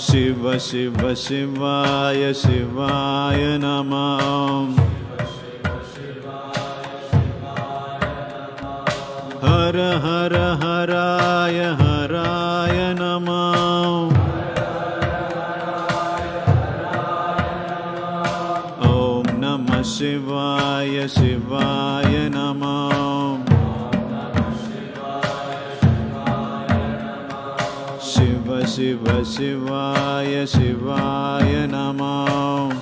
शिव शिव शिवाय शिवाय नमः हर हर हराय हराय शिव शिवाय शिवाय नमः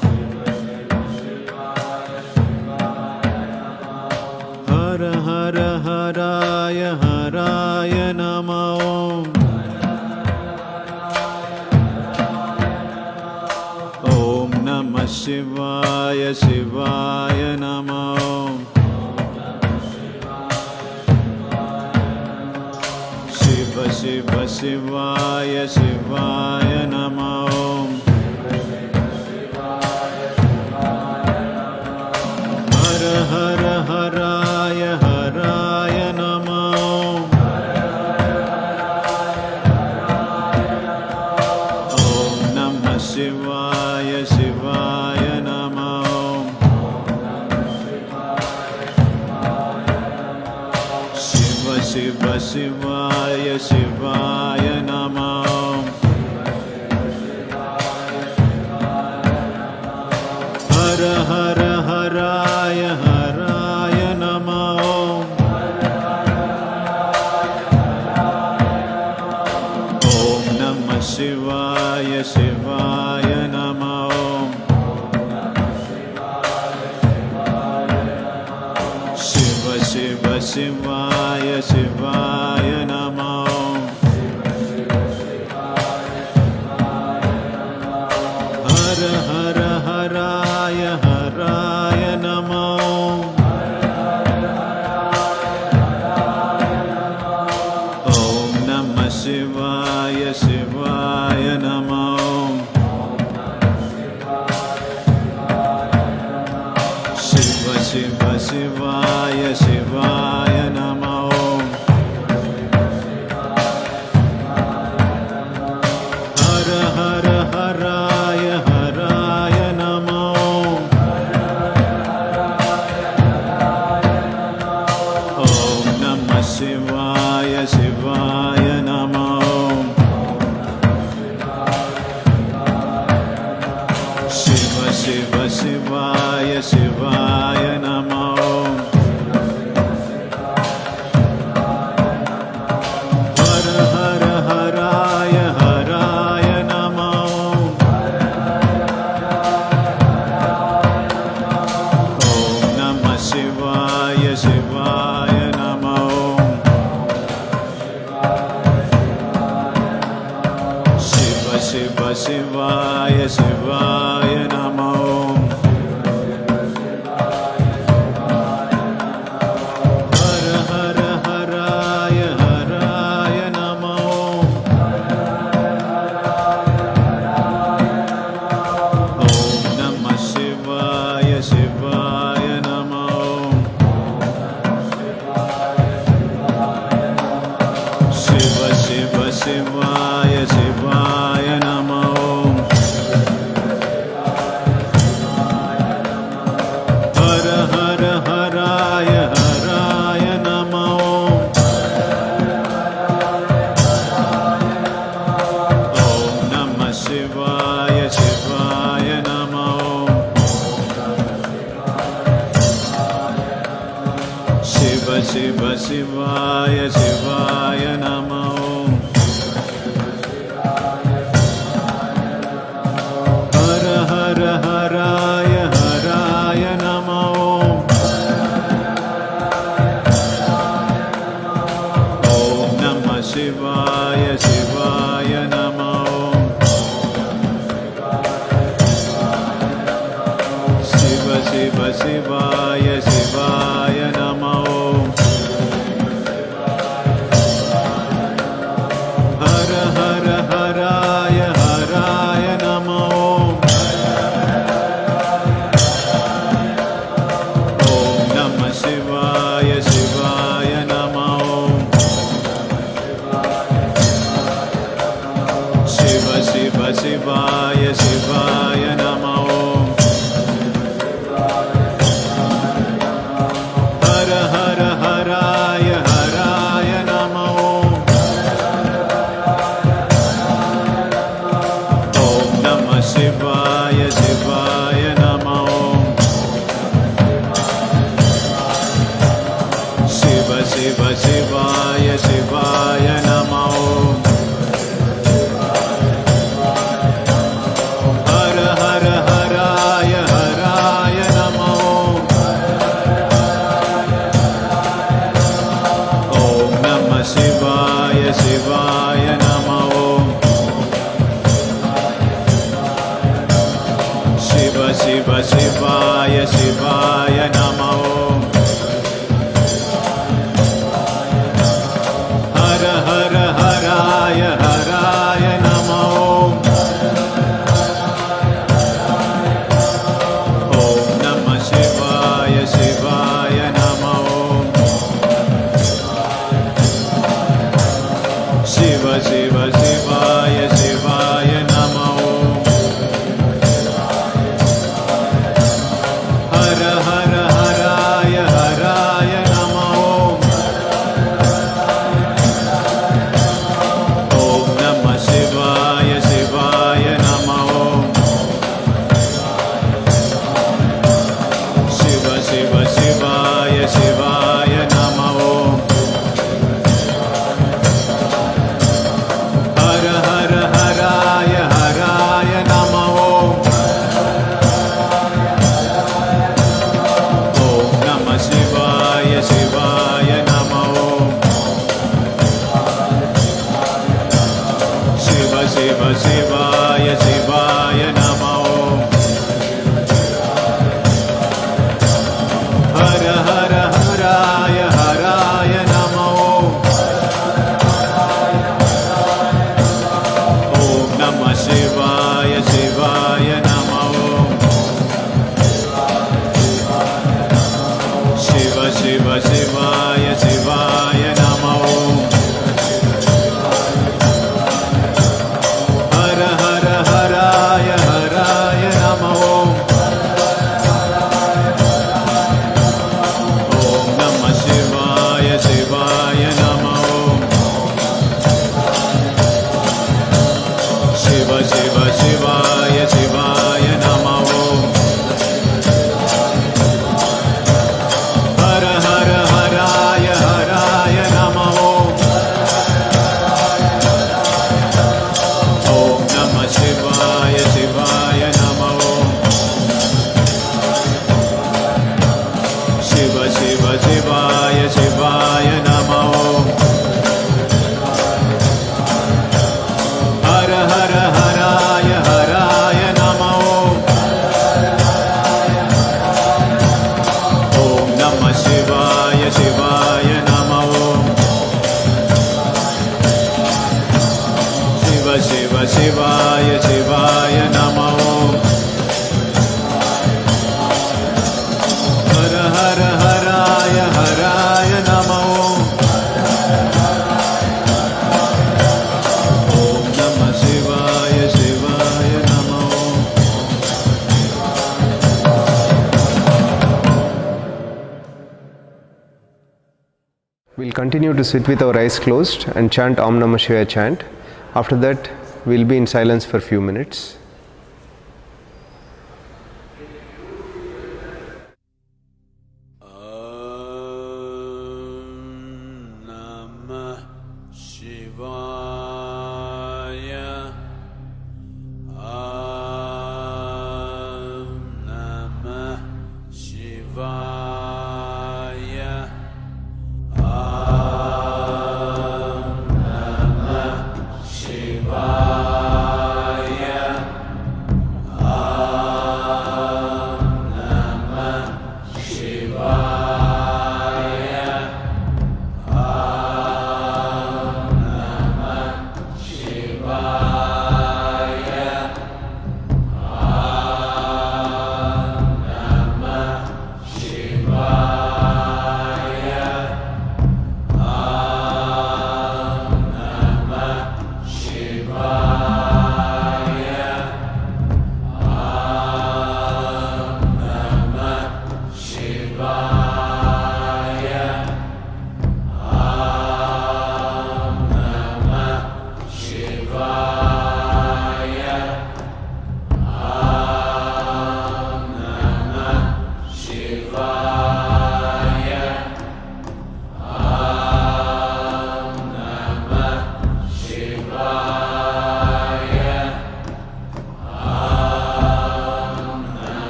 हर हर हराय हराय नमः ॐ नमः शिवाय शिवाय नमः शिव शिव शिवाय शिवाय नमः हर हर हराय हराय नमः ॐ नमः शिवाय शिवाय नमः शिव शिव शिवाय शिवाय नमः हर हर हराय हराय नमः ॐ नमः शिवाय शिवाय नमः शिव शिव शिवाय शिवाय नमः हर हर हराय हराय नमः ॐ नमः शिवाय शिवाय नमः शिव शिव शिवाय शिवाय नमः हर हर हराय हराय नमः ॐ नमः शिवाय शिवाय नमः शिव शिव शिवाय शिवाय नमः हर हर हराय हराय नमः ॐ नमः शिवाय शिवाय नमः शिव शिव शिवाय शिवाय नमः हर हर हराय हराय नमः ॐ नमः शिवाय शिवाय नमः शिव शिव शिवाय शिवाय नमः हर हर हराय हराय नमः ॐ नमः शिवाय शिवाय नमः शिव शिव शिवाय शिवाय नमः हर हर हराय हराय नमः ॐ नमः शिवाय शिवाय नमः शिव शिव शिवाय शिवाय नमः हर हर हराय हराय नमः ॐ नमः शिवाय शिवाय नमः शिव शिव शिवाय शिवाय नमः हर हर हराय हराय नमः ॐ नमः शिवाय शिवाय नमः शिव शिव शिवाय शिवाय नमः शिव शिव शिवाय शिवाय नमो हर हर हराय हराय नमो ॐ नमः शिवाय शिवाय नमो शिव शिव शिवाय शिवाय नमो हर हर हराय हराय नमो ॐ नमः शिवाय शिवाय नमो शिव शिव शिवाय शिवाय नमो हर हर हराय हराय नमो ॐ नमः शिवाय शिवाय नमो शिव शिव शिवाय शिवाय नमो हर हर हराय हराय नमो ॐ नमः शिवाय शिवाय नमो शिव शिव शिवाय शिवाय नमो हर हर हराय हराय नमो ॐ नमः शिवाय शिवाय नमो शिव शिव शिवाय शिवाय नमो हर हर हराय हराय नमो ॐ नमः शिवाय शिवाय नमो शिव शिव शिवाय शिवाय नमो हर हर हराय हराय नमो ॐ नमः शिवाय शिवाय नमो We'll continue to sit with our eyes closed and chant Om Namah Shivaya chant. After that, we'll be in silence for a few minutes. Namah Shivaya. Namah Shivaya. Namah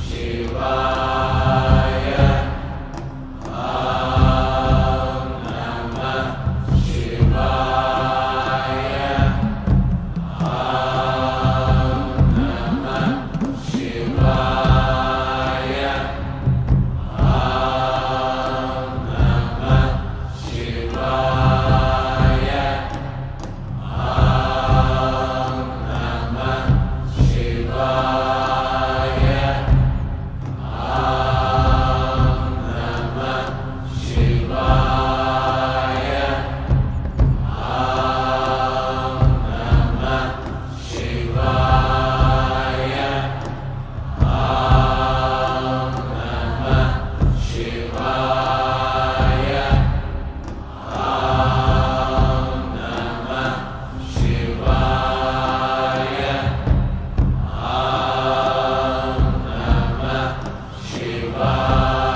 Shivaya. Shivaya.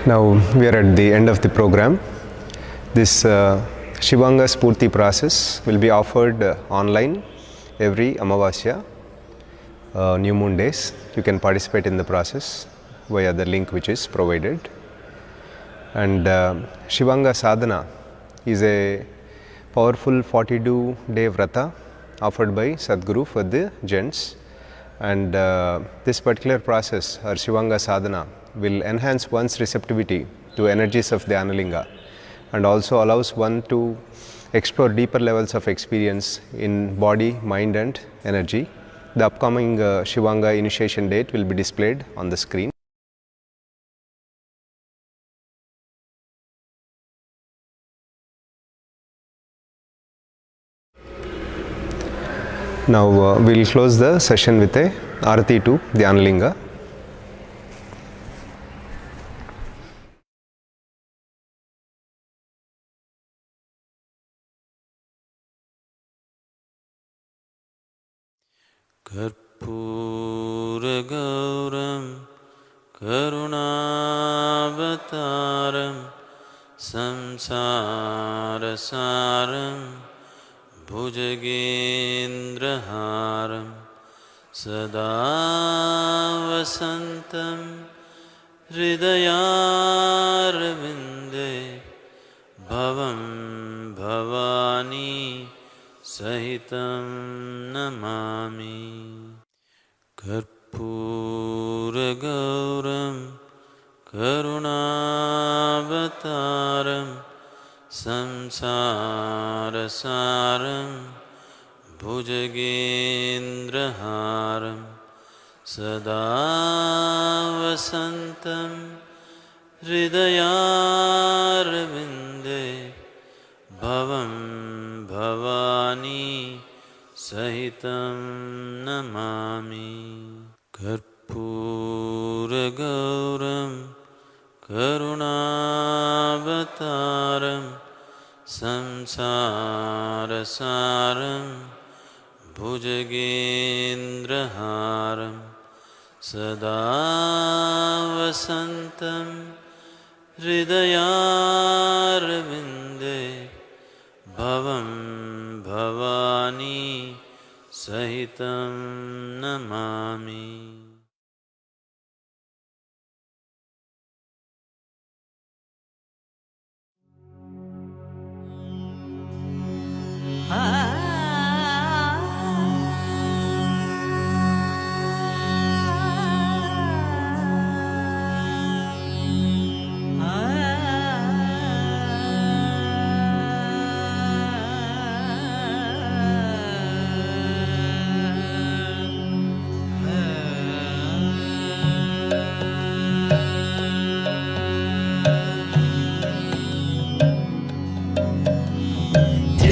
Now we are at the end of the program. This Shivanga Spurti process will be offered online every Amavasya, new moon days. You can participate in the process via the link which is provided. And Shivanga Sadhana is a powerful 42-day vrata offered by Sadguru for the gents. And this particular process, or Shivanga Sadhana, will enhance one's receptivity to energies of the Analinga and also allows one to explore deeper levels of experience in body, mind and energy. The upcoming Shivanga initiation date will be displayed on the screen. Now we will close the session with a Arati to the Analinga. Karpuragauram Karunavataram Samsarasaram Bhujagendraharam Sada Vasantam Hridayarvinde Bhavam Bhavani Sahitam Namami. Karpuragauram Karunavataram Samsarasaram Bhujagendraharam Sada Vasantam Hridayarvinde Bhavam Bhavani Sahitam Namami. Karpuragauram Karunavataram Samsarasaram Bhujagendraharam Sada Vasantam Hridayarvinde Bhavam Bhavani Sahitam Namami.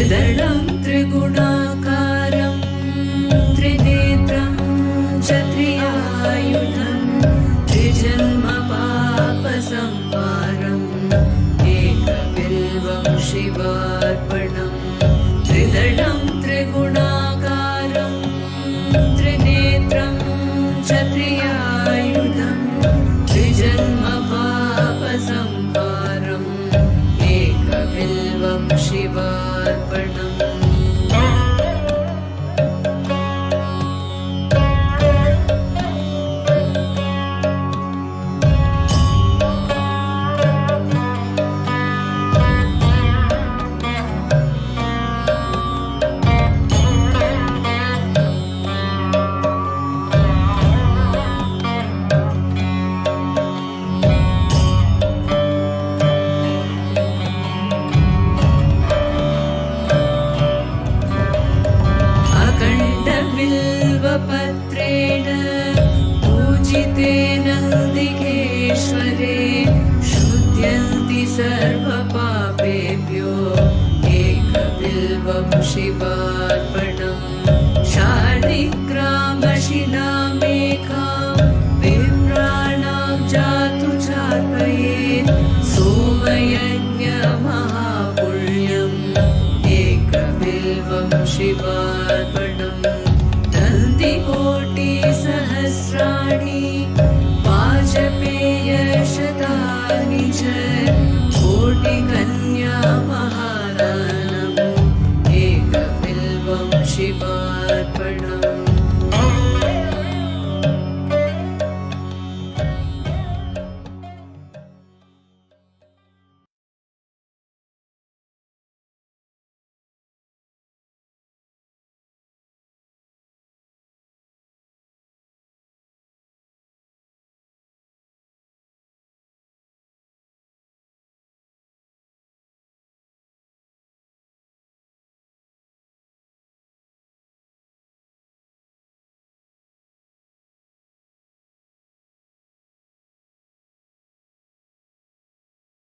त्रिदलं त्रिगुणाकारं त्रिनेत्रं चत्रियायुधं त्रिजन्मपापसंहारम् एकबिल्वं शिवार्पणम् त्रिदलं त्रिगुणाकारं त्रिनेत्रं चत्रियायुधं त्रिजन्मपापसंहारम् एकबिल्वं शिवार्पणम्. पत्रेण पूजितेन दिगेश्वरे शुद्ध्यन्ति सर्वपापेभ्यो एकबिल्वं शिवार्पणम्. शार्दिग्रामशिलामेकां विप्राणां जातु चार्पयेत् सोमयज्ञमहापुण्यम् एकबिल्वं शिवार्पणम्. कोटिसहस्राणि वाजपेयशतानि कोटि